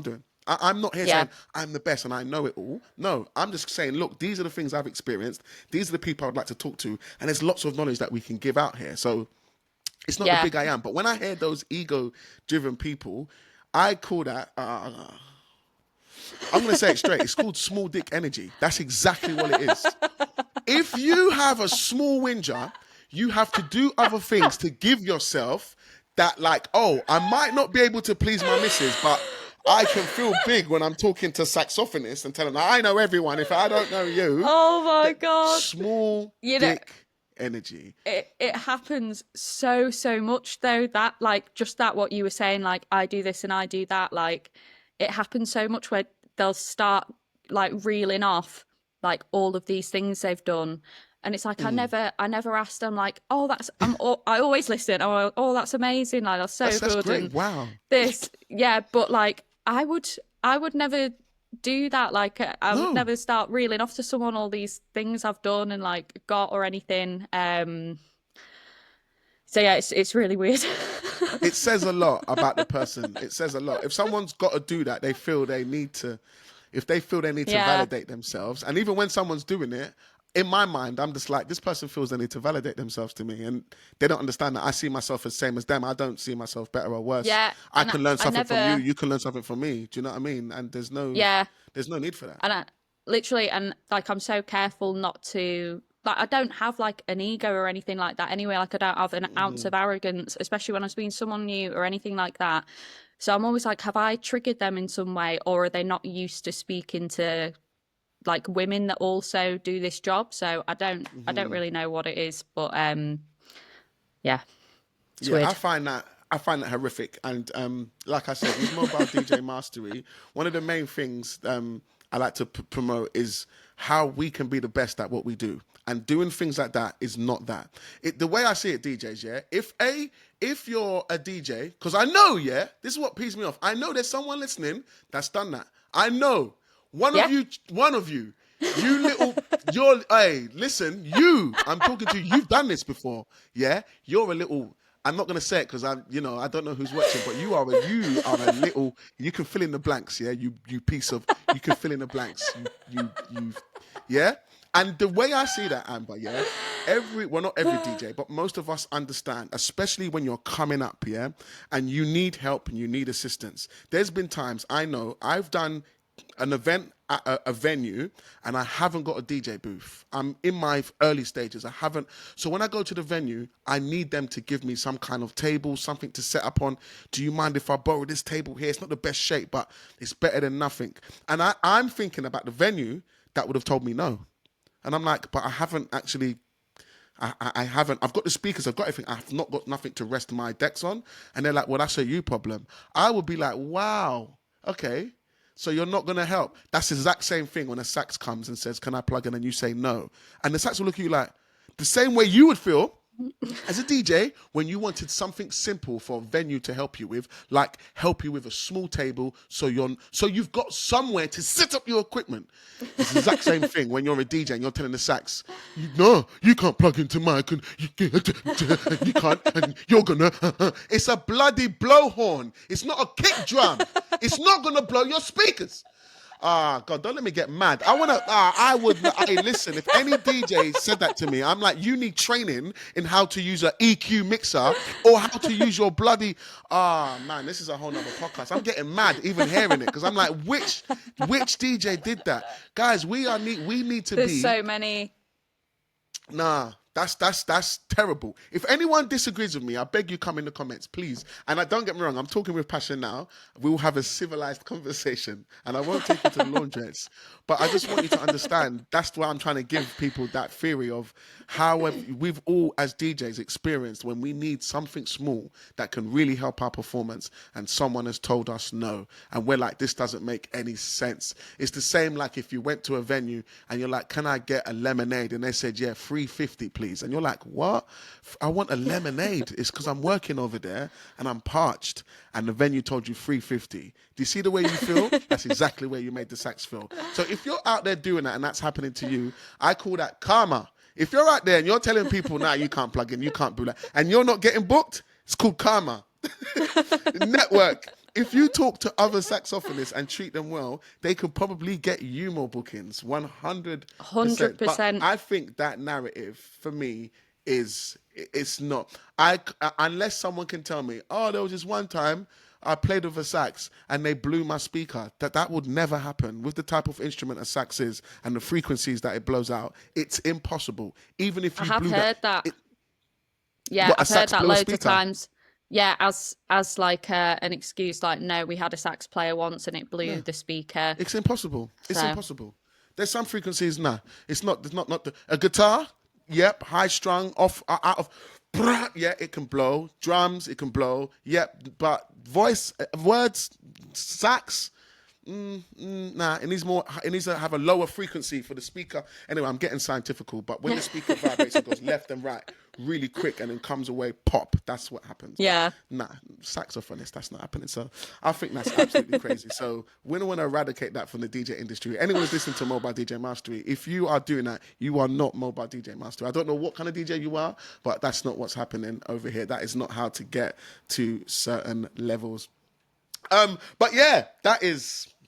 doing. I'm not here saying I'm the best and I know it all. No, I'm just saying, look, these are the things I've experienced. These are the people I'd like to talk to. And there's lots of knowledge that we can give out here. So it's not the big I am. But when I hear those ego-driven people, I call that, I'm going to say it straight. It's called small dick energy. That's exactly what it is. If you have a small whinger, you have to do other things to give yourself that like, oh, I might not be able to please my missus, but I can feel big when I'm talking to saxophonists and telling them, I know everyone. If I don't know you. Oh my God. Small dick energy. It happens so much though, that like just that what you were saying, like I do this and I do that, like it happens so much where they'll start like reeling off like all of these things they've done. And it's like, I never asked them like, oh, I always listen. Oh, that's amazing. Like, that's so good. That's great. And wow. But like, I would never do that. Like, I would never start reeling off to someone all these things I've done and like got or anything. So yeah, it's really weird. It says a lot about the person. It says a lot. If someone's got to do that, they feel they need to validate themselves. And even when someone's doing it, in my mind, I'm just like, this person feels they need to validate themselves to me. And they don't understand that I see myself as same as them. I don't see myself better or worse. Yeah. I can learn something from you. You can learn something from me. Do you know what I mean? And there's no need for that. And and like, I'm so careful not to, like, I don't have like an ego or anything like that anyway. Like, I don't have an ounce of arrogance, especially when I'm speaking to someone new or anything like that. So I'm always like, have I triggered them in some way, or are they not used to speaking to like women that also do this job? So I don't really know what it is, but it's weird. I find that horrific. And like I said, with mobile DJ mastery, one of the main things I like to promote is how we can be the best at what we do. And doing things like that is not that. The way I see it, DJs, if if you're a DJ, because I know, yeah, this is what pisses me off. I know there's someone listening that's done that. I know. Yeah. One of you, hey, listen, I'm talking to you, you've done this before, yeah? You're a little, I'm not going to say it because I don't know who's watching, but you are a little, you can fill in the blanks, yeah? You can fill in the blanks. Yeah? And the way I see that, Amber, yeah, not every DJ, but most of us understand, especially when you're coming up, yeah, and you need help and you need assistance. There's been times I know I've done an event at a venue and I haven't got a DJ booth. I'm in my early stages. I haven't. So when I go to the venue, I need them to give me some kind of table, something to set up on. Do you mind if I borrow this table here? It's not the best shape, but it's better than nothing. And I'm thinking about the venue that would have told me no. And I'm like, but I haven't actually, I haven't, I've got the speakers, I've got everything, I've not got nothing to rest my decks on. And they're like, well, that's a you problem. I would be like, wow, okay, so you're not going to help. That's the exact same thing when a sax comes and says, can I plug in? And you say no. And the sax will look at you like, the same way you would feel as a DJ when you wanted something simple for a venue to help you with, like help you with a small table so you've got somewhere to set up your equipment. It's the exact same thing when you're a DJ and you're telling the sax, no, you can't plug into mic and you can't, and you're gonna, it's a bloody blowhorn. It's not a kick drum. It's not gonna blow your speakers. God, don't let me get mad. Hey, listen, if any DJ said that to me, I'm like, you need training in how to use an EQ mixer or how to use your bloody, man, this is a whole nother podcast. I'm getting mad even hearing it because I'm like, which DJ did that? Guys, we need to There's be. so many. Nah, that's terrible. If anyone disagrees with me, I beg you come in the comments, please. And don't get me wrong, I'm talking with passion now. We will have a civilized conversation, and I won't take you to the laundrettes. But I just want you to understand, that's why I'm trying to give people that theory of how we've all, as DJs, experienced when we need something small that can really help our performance, and someone has told us no. And we're like, this doesn't make any sense. It's the same like if you went to a venue and you're like, can I get a lemonade? And they said, yeah, $3.50, please. And you're like, what? I want a lemonade. It's because I'm working over there and I'm parched. And the venue told you $3.50. Do you see the way you feel? That's exactly where you made the sax feel. So if you're out there doing that and that's happening to you, I call that karma. If you're out there and you're telling people, nah, you can't plug in, you can't do that, and you're not getting booked, it's called karma. Network. If you talk to other saxophonists and treat them well, they could probably get you more bookings, 100%. 100%. But I think that narrative, for me, it's not. Unless someone can tell me, oh, there was this one time I played with a sax and they blew my speaker. That would never happen with the type of instrument a sax is and the frequencies that it blows out. It's impossible. Even if you blew heard that. Yeah, what, I've heard that loads of speaker? times. Yeah, as like an excuse, like, no, we had a sax player once and it blew the speaker. It's impossible. It's impossible. There's some frequencies, nah. It's not a guitar, yep, high strung, out of, yeah, it can blow. Drums, it can blow, yep, but voice, words, sax, nah, it needs to have a lower frequency for the speaker. Anyway, I'm getting scientifical, but when the speaker vibrates, it goes left and right really quick and then comes away pop. That's what happens. Yeah. But, nah, saxophonist, that's not happening. So I think that's absolutely crazy. So we don't want to eradicate that from the DJ industry. Anyone who's listening to Mobile DJ Mastery, if you are doing that, you are not Mobile DJ Mastery. I don't know what kind of DJ you are, but that's not what's happening over here. That is not how to get to certain levels. But yeah,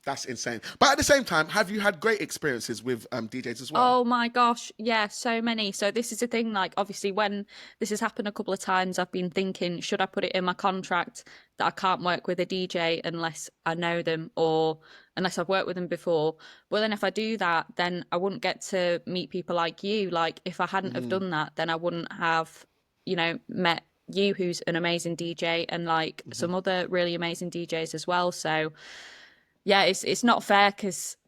that's insane. But at the same time, have you had great experiences with DJs as well? Oh my gosh, yeah, so many. So this is the thing, like, obviously when this has happened a couple of times, I've been thinking, should I put it in my contract that I can't work with a DJ unless I know them or unless I've worked with them before? Well, then if I do that, then I wouldn't get to meet people like you. Like, if I hadn't have done that, then I wouldn't have, met you, who's an amazing DJ, and like some other really amazing DJs as well. So yeah, it's not fair because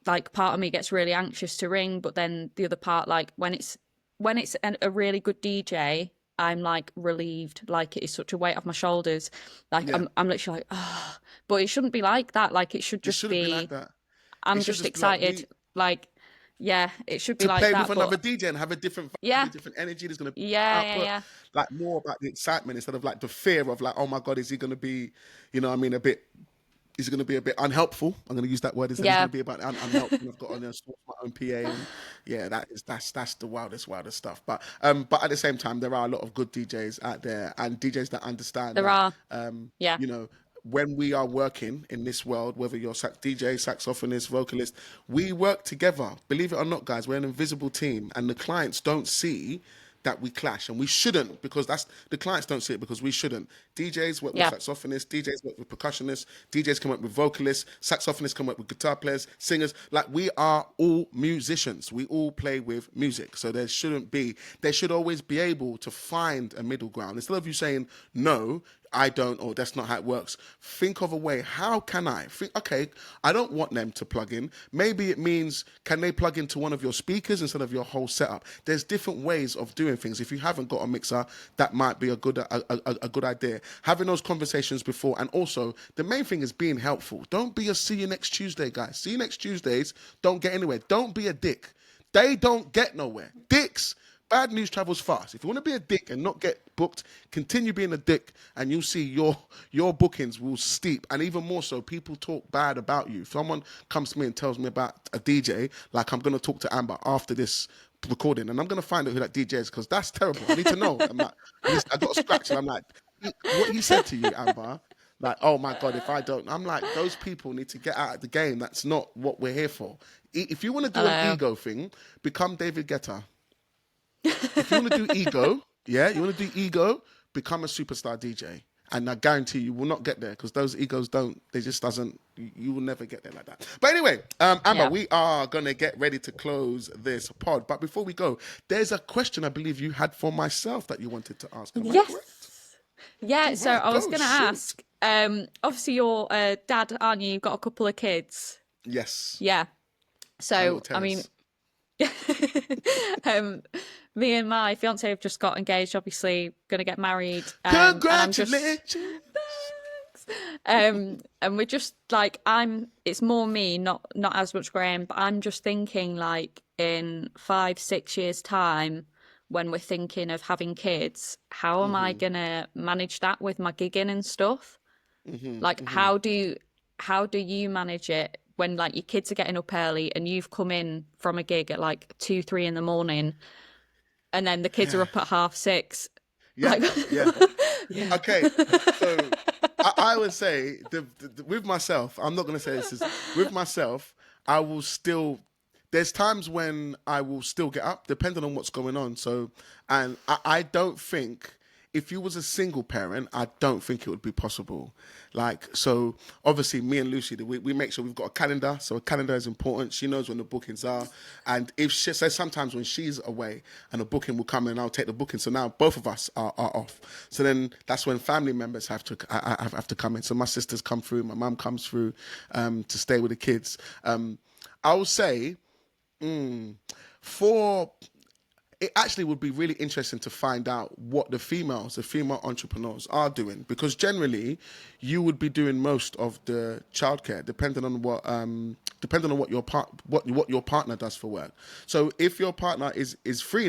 like part of me gets really anxious to ring, but then the other part, like when it's a really good DJ, I'm like relieved, like it is such a weight off my shoulders. Like I'm literally like, oh, but it shouldn't be like that. Like it should just be like that. I'm just excited. Like, Yeah, it should be to like play that. with another But DJ and have a different vibe, yeah, a different energy. There's going to be yeah, yeah, output, yeah. like more about the excitement instead of like the fear of like, oh my God, is he going to be, you know what I mean, a bit, is going to be a bit unhelpful. I'm going to use that word instead. It's Yeah. going to be about unhelpful. I've got on there my own PA, and yeah, that's the wildest stuff. But at the same time, there are a lot of good DJs out there and DJs that understand There that, are. Yeah. you know, when we are working in this world, whether you're DJ, saxophonist, vocalist, we work together. Believe it or not, guys, we're an invisible team, and the clients don't see that we clash, and we shouldn't, because that's the clients don't see it because we shouldn't. DJs work with Yeah. saxophonists, DJs work with percussionists, DJs can work with vocalists, saxophonists can work with guitar players, singers. Like, we are all musicians. We all play with music, so there should always be able to find a middle ground. Instead of you saying no, I don't, or that's not how it works. Think of a way. How can I think? Okay, I don't want them to plug in. Maybe it means, can they plug into one of your speakers instead of your whole setup? There's different ways of doing things. If you haven't got a mixer, that might be a good idea. Having those conversations before, and also the main thing is being helpful. Don't be a see you next Tuesday, guys. See you next Tuesdays don't get anywhere. Don't be a dick. They don't get nowhere. Dicks. Bad news travels fast. If you want to be a dick and not get booked, continue being a dick, and you'll see your bookings will steep. And even more so, people talk bad about you. If someone comes to me and tells me about a DJ, like, I'm going to talk to Amber after this recording, and I'm going to find out who that DJ is, because that's terrible. I need to know. I'm like, I got a scratch, and I'm like, what he said to you, Amber? Like, oh my God, if I don't, I'm like, those people need to get out of the game. That's not what we're here for. If you want to do an ego thing, become David Guetta. If you want to do ego, become a superstar DJ. And I guarantee you will not get there, because those egos you will never get there like that. But anyway, Amber, we are going to get ready to close this pod. But before we go, there's a question I believe you had for myself that you wanted to ask. Am I correct? Yeah, so I was going to ask, obviously you're a dad, aren't you? You've got a couple of kids. Yes. Yeah. So, I mean, me and my fiance have just got engaged, obviously going to get married. Congratulations. And we're just like, it's more me, not as much Graham, but I'm just thinking, like, in 5-6 years time, when we're thinking of having kids, how am I gonna manage that with my gigging and stuff? Like, how do you manage it when, like, your kids are getting up early and you've come in from a gig at like 2-3 in the morning, and then the kids are up at 6:30? Yeah, Yeah. Okay, so I would say with myself, I'm not going to say this is with myself. I will still. There's times when I will still get up, depending on what's going on. So, and I don't think, if you was a single parent, I don't think it would be possible. Like, so obviously me and Lucy, we make sure we've got a calendar. So a calendar is important. She knows when the bookings are. And so sometimes when she's away and a booking will come in, I'll take the booking. So now both of us are off. So then that's when family members have to come in. So my sisters come through, my mum comes through to stay with the kids. I will say, it actually would be really interesting to find out what the female entrepreneurs are doing, because generally you would be doing most of the childcare, depending on what your partner does for work. So if your partner is free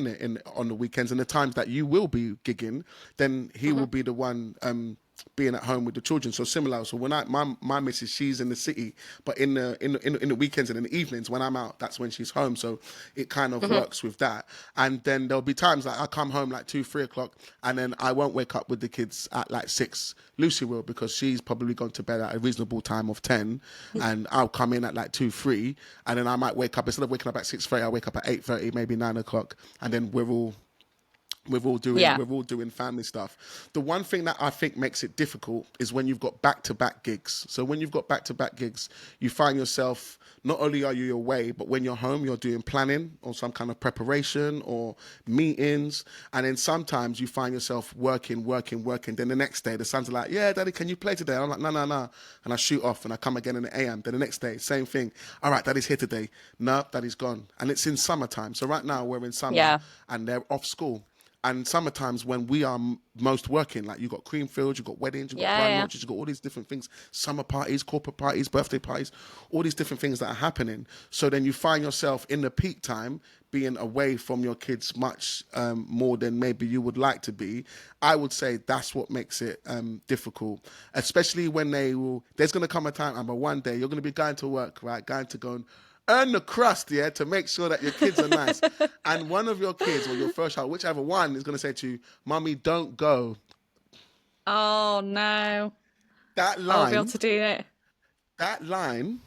on the weekends and the times that you will be gigging, then he will be the one being at home with the children. So similar. So when my missus, she's in the city, but in the weekends and in the evenings when I'm out, that's when she's home. So it kind of works with that. And then there'll be times that I come home like 2-3 o'clock, and then I won't wake up with the kids at like 6. Lucy will, because she's probably gone to bed at a reasonable time of 10, and I'll come in at like 2-3, and then I might wake up, instead of waking up at 6:30, I wake up at 8:30, maybe 9 o'clock, and then we're all doing family stuff. The one thing that I think makes it difficult is when you've got back-to-back gigs. So when you've got back-to-back gigs, you find yourself, not only are you away, but when you're home, you're doing planning or some kind of preparation or meetings. And then sometimes you find yourself working. Then the next day, the sons are like, yeah, Daddy, can you play today? And I'm like, no. And I shoot off and I come again in the AM. Then the next day, same thing. All right, Daddy's here today. No, Daddy's gone. And it's in summertime. So right now we're in summer and they're off school. And summertimes when we are most working, like you got Creamfields, you got weddings, you got bride launches, you got all these different things, summer parties, corporate parties, birthday parties, all these different things that are happening. So then you find yourself in the peak time being away from your kids much more than maybe you would like to be. I would say that's what makes it difficult, especially when there's going to come a time, Amber, one day you're going to be going to work, right? Going to go and earn the crust, yeah, to make sure that your kids are nice. And one of your kids or your first child, whichever one, is going to say to you, Mummy, don't go. Oh, no. That I won't be able line, to do it. that line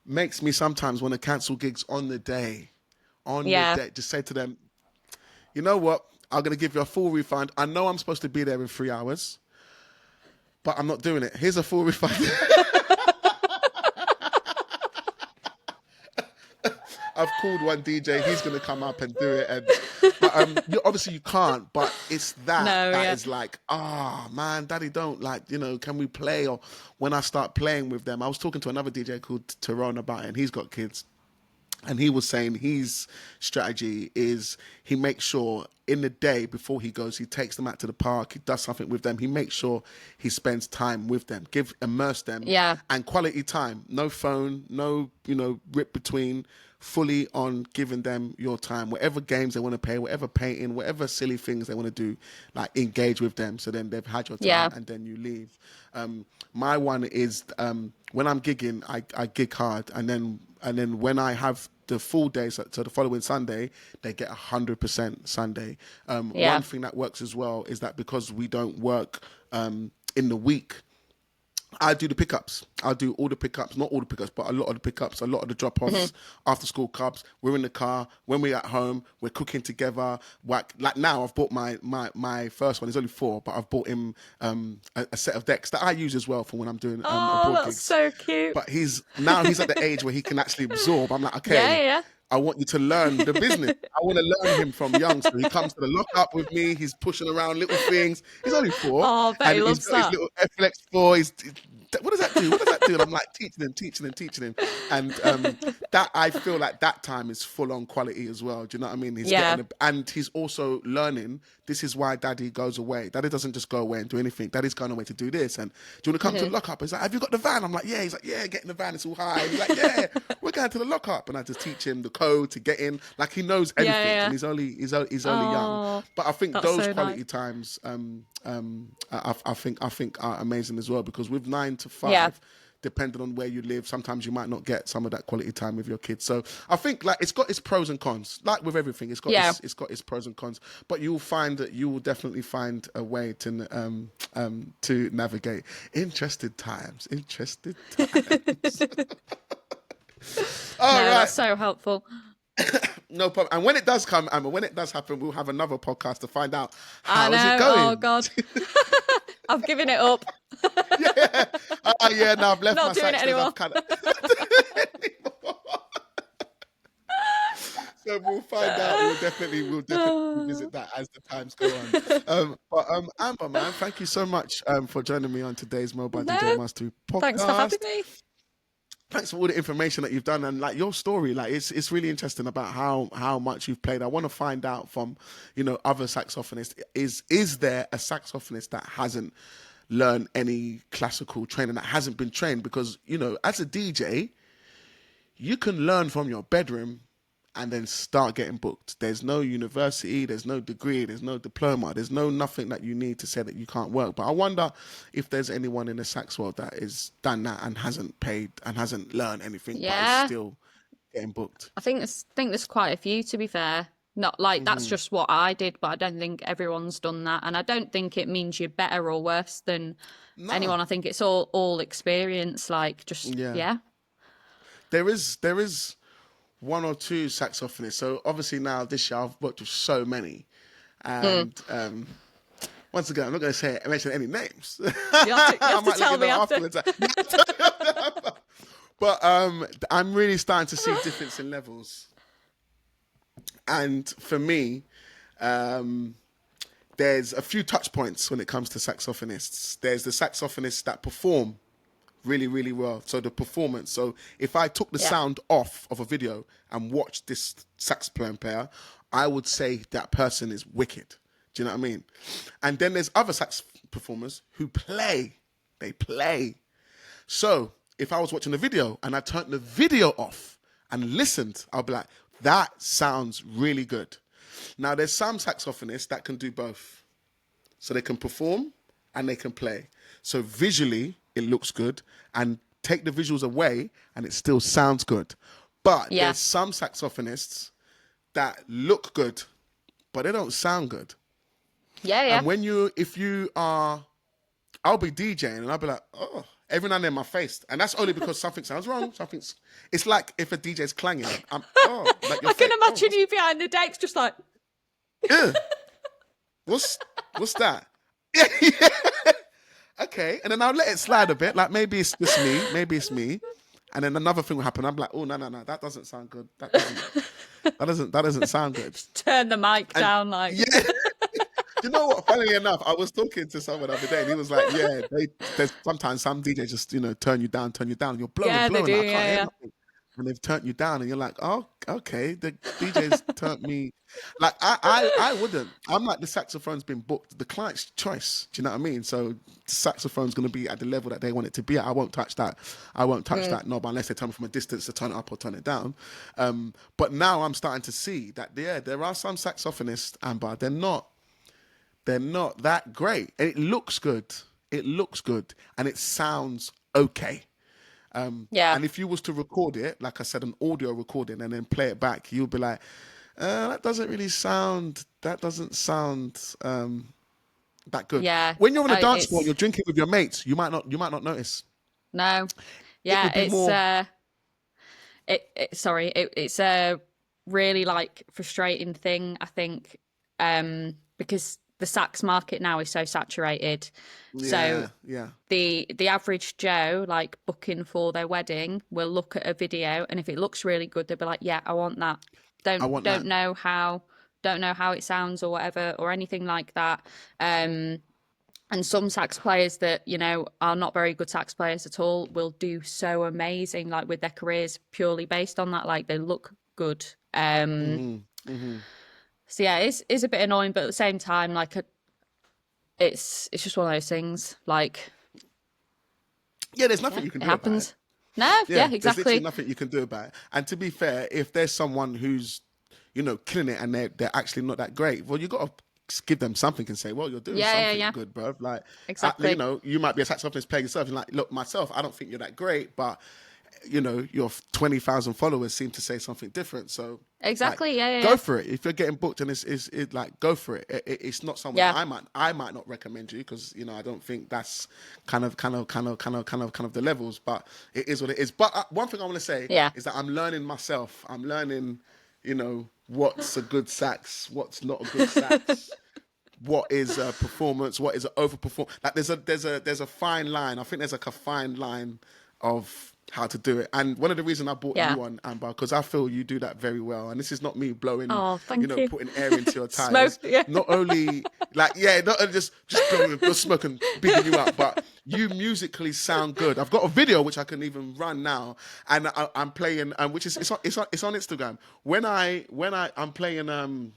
makes me sometimes want to cancel gigs on the day. On the day. Just say to them, you know what? I'm going to give you a full refund. I know I'm supposed to be there in 3 hours, but I'm not doing it. Here's a full refund. I've called one DJ. He's going to come up and do it. And obviously you can't, but it's that is like, man, Daddy, don't can we play? Or when I start playing with them, I was talking to another DJ called Tyrone about it, and he's got kids. And he was saying his strategy is he makes sure in the day before he goes, he takes them out to the park, he does something with them. He makes sure he spends time with them, immerse them. Yeah. And quality time. No phone, no, rip between, fully on giving them your time. Whatever games they want to play, whatever painting, whatever silly things they want to do, like engage with them. So then they've had your time and then you leave. My one is when I'm gigging, I gig hard, and then when I have the full day, so the following Sunday, they get 100% Sunday. One thing that works as well is that because we don't work in the week, I do the pickups. I'll do all the pickups, not all the pickups, but a lot of the pickups, a lot of the drop-offs, after school clubs. We're in the car. When we're at home, we're cooking together. Like now, I've bought my first one. He's only 4, but I've bought him a set of decks that I use as well for when I'm doing abroad that's gigs. so cute. But he's at the age where he can actually absorb. I'm like, okay, I want you to learn the business. I want to learn him from young. So he comes to the lockup with me. He's pushing around little things. He's only 4. Oh, I bet he loves he's got his little FLX4. What does that do? What does that do? And I'm like teaching him. And that, I feel like that time is full on quality as well. Do you know what I mean? And he's also learning. This is why Daddy goes away. Daddy doesn't just go away and do anything. Daddy's going away to do this. And do you want to come to the lockup? He's like, have you got the van? I'm like, yeah. He's like, yeah, get in the van. It's all high. He's like, yeah, we're going to the lockup. And I just teach him the code to get in. Like, he knows everything. And he's only young. But I think those quality times, I think are amazing as well, because with 9 to 5, depending on where you live, sometimes you might not get some of that quality time with your kids. So I think like it's got its pros and cons. Like with everything, it's got its pros and cons. But you will definitely find a way to navigate interested times. All right, that's so helpful. No problem. And when it does come, Amber, when it does happen, we'll have another podcast to find out how is it going. Oh God, I've given it up. No, I've left not my doing it anymore. So we'll find out. We'll definitely revisit that as the times go on. But Amber, man, thank you so much for joining me on today's Mobile DJ Mastery podcast. Thanks for having me. Thanks for all the information that you've done, and like your story, like it's really interesting about how much you've played. I want to find out from other saxophonists. Is there a saxophonist that hasn't learned any classical training, that hasn't been trained? Because as a DJ, you can learn from your bedroom and then start getting booked. There's no university, there's no degree, there's no diploma, there's nothing that you need to say that you can't work. But I wonder if there's anyone in the sax world that has done that and hasn't paid and hasn't learned anything, but is still getting booked. I think there's quite a few, to be fair. Not like that's just what I did, but I don't think everyone's done that. And I don't think it means you're better or worse than anyone. I think it's all experience, like just, There is one or two saxophonists. So obviously now this year I've worked with so many, and once again I'm not going to mention any names. You have to tell me afterwards. But I'm really starting to see difference in levels, and for me, there's a few touch points when it comes to saxophonists. There's the saxophonists that perform really, really well. So the performance. So if I took the sound off of a video and watched this sax player, I would say that person is wicked. Do you know what I mean? And then there's other sax performers who play. They play. So if I was watching the video and I turned the video off and listened, I'll be like, that sounds really good. Now, there's some saxophonists that can do both. So they can perform and they can play. So visually, it looks good. And take the visuals away and it still sounds good. But there's some saxophonists that look good, but they don't sound good. Yeah. And I'll be DJing and I'll be like, oh, every now and then my face. And that's only because something sounds wrong. It's like if a DJ's clanging. Like I can imagine you behind the decks just like... Yeah. What's that? Yeah. Okay. And then I'll let it slide a bit. Like maybe it's just me. Maybe it's me. And then another thing will happen. I'm like, oh, no. That doesn't sound good. That doesn't sound good. Just turn the mic down like... Yeah. You know what? Funnily enough, I was talking to someone the other day, and he was like, "Yeah, there's sometimes some DJs just turn you down, and you're blowing. They do, I can't hear nothing. And they've turned you down, and you're like, oh, okay, the DJs turned me. Like I wouldn't. I'm like, the saxophone's been booked, the client's choice. Do you know what I mean? So the saxophone's going to be at the level that they want it to be at. I won't touch that. I won't touch that knob unless they tell me from a distance to turn it up or turn it down. But now I'm starting to see that there are some saxophonists, Amber. They're not that great. And it looks good. And it sounds okay. And if you was to record it, like I said, an audio recording and then play it back, you'll be like, that doesn't sound that good. Yeah. When you're on a dance floor, you're drinking with your mates, you might not notice. No. Yeah, it's a really like frustrating thing, I think, because the sax market now is so saturated. The average Joe, like booking for their wedding, will look at a video, and if it looks really good, they'll be like, "Yeah, I want that." Don't know how it sounds or whatever or anything like that. And some sax players that are not very good sax players at all will do so amazing, like with their careers purely based on that. Like they look good. So yeah, it's a bit annoying, but at the same time, like it's just one of those things. Like, there's nothing you can do it happens. About it. No, exactly. There's literally nothing you can do about it. And to be fair, if there's someone who's killing it and they're actually not that great, well, you got to give them something and say, well, you're doing something good, bro. Like, exactly. You might be a saxophonist playing yourself and like, look, myself, I don't think you're that great, but your 20,000 followers seem to say something different. So exactly, go for it. If you're getting booked and it's like, go for it. It's not someone I might not recommend you because I don't think that's kind of the levels. But it is what it is. But one thing I want to say is that I'm learning myself. I'm learning, what's a good sax, what's not a good sax. What is a performance? What is an overperform? Like there's a fine line. I think there's like a fine line of how to do it. And one of the reasons I brought you on, Amber, because I feel you do that very well. And this is not me blowing, putting air into your tires. Smoke, Not only not only just blowing smoke and bigging you up, but you musically sound good. I've got a video which I can even run now, and I'm playing, which is it's on Instagram. When I'm playing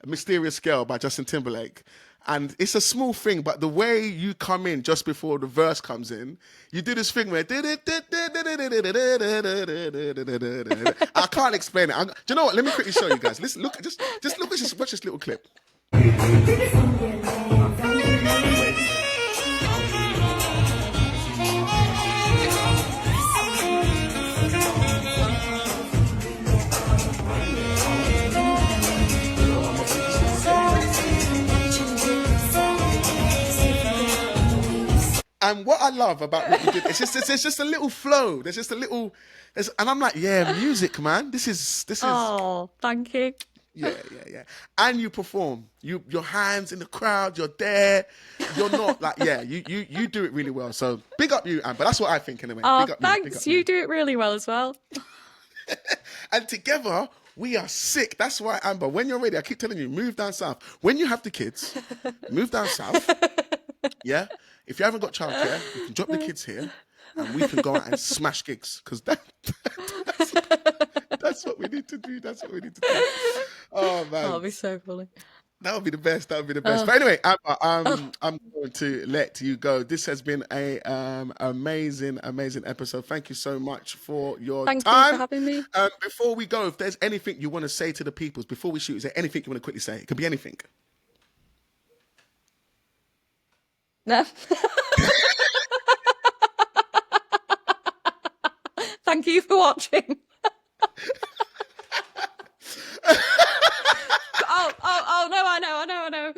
Mysterious Girl by Justin Timberlake. And it's a small thing, but the way you come in just before the verse comes in, you do this thing where I can't explain it. Do you know what? Let me quickly show you guys. Listen, look, just look at watch this little clip. And what I love about what you did, there's just a little flow. There's just a little, and I'm like, music, man. This is. Oh, thank you. Yeah. And you perform. Your hands in the crowd. You're there. You're not like, you do it really well. So big up you, Amber. That's what I think anyway. Oh, big up thanks. You do it really well as well. And together, we are sick. That's why, Amber, when you're ready, I keep telling you, move down south. When you have the kids, move down south. Yeah. If you haven't got childcare, you can drop the kids here and we can go out and smash gigs. Because that's That's what we need to do. That's what we need to do. Oh man, That'll be so funny. that would be the best. That would be the best. But anyway, I'm going to let you go. This has been a amazing episode. Thank you so much for your Thank you time. for having me. Before we go, if there's anything you want to say to the peoples before we shoot, is there anything you want to quickly say? It could be anything. No. Thank you for watching. Oh no, I know.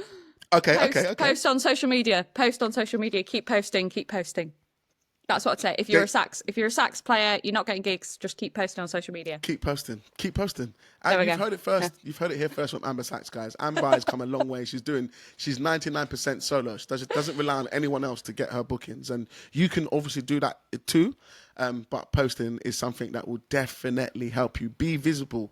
Okay. Post on social media. Keep posting. That's what I'd say. If you're a sax player, you're not getting gigs, just keep posting on social media. Keep posting. And There we you've go. heard it first. You've heard it here first from Amber Sachs, guys. Amber has come a long way. She's 99% solo. She doesn't rely on anyone else to get her bookings. And you can obviously do that too. But posting is something that will definitely help you. Be visible.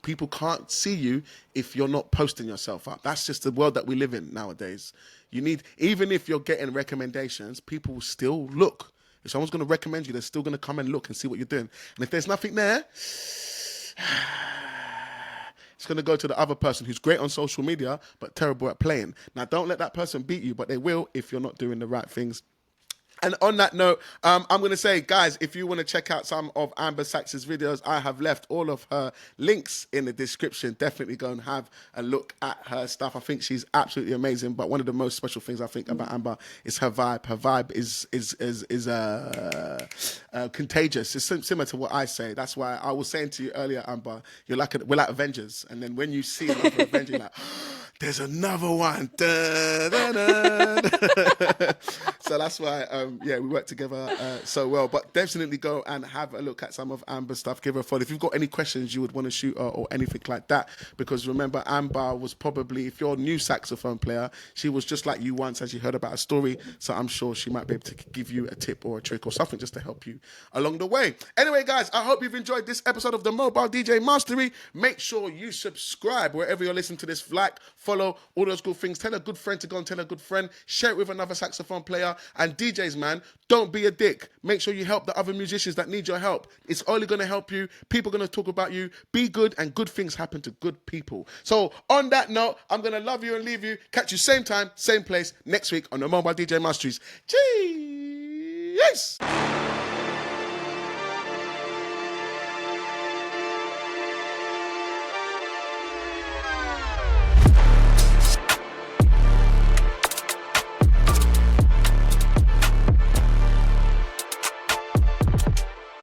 People can't see you if you're not posting yourself up. That's just the world that we live in nowadays. Even if you're getting recommendations, people will still look. If someone's going to recommend you, they're still going to come and look and see what you're doing. And if there's nothing there, it's going to go to the other person who's great on social media, but terrible at playing. Now, don't let that person beat you, but they will if you're not doing the right things. And on that note, I'm going to say, guys, if you want to check out some of Amber Sachs's videos, I have left all of her links in the description. Definitely go and have a look at her stuff. I think she's absolutely amazing. But one of the most special things I think about Amber is her vibe. Her vibe is contagious. It's similar to what I say. That's why I was saying to you earlier, Amber, we're like Avengers. And then when you see another Avenger, you're like, there's another one. Da, da, da. So that's why, we work together so well. But definitely go and have a look at some of Amber's stuff. Give her a follow. If you've got any questions you would want to shoot her or anything like that, because remember, Amber was probably, if you're a new saxophone player, she was just like you once, as you heard about a story. So I'm sure she might be able to give you a tip or a trick or something just to help you along the way. Anyway, guys, I hope you've enjoyed this episode of the Mobile DJ Mastery. Make sure you subscribe wherever you're listening to this. Like, follow, all those good things. Tell a good friend to go and tell a good friend. Share it with another saxophone player. And DJs, man, don't be a dick. Make sure you help the other musicians that need your help. It's only going to help you. People are going to talk about you. Be good, and good things happen to good people. So on that note, I'm going to love you and leave you. Catch you same time, same place next week on the Mobile DJ Masteries. Cheers!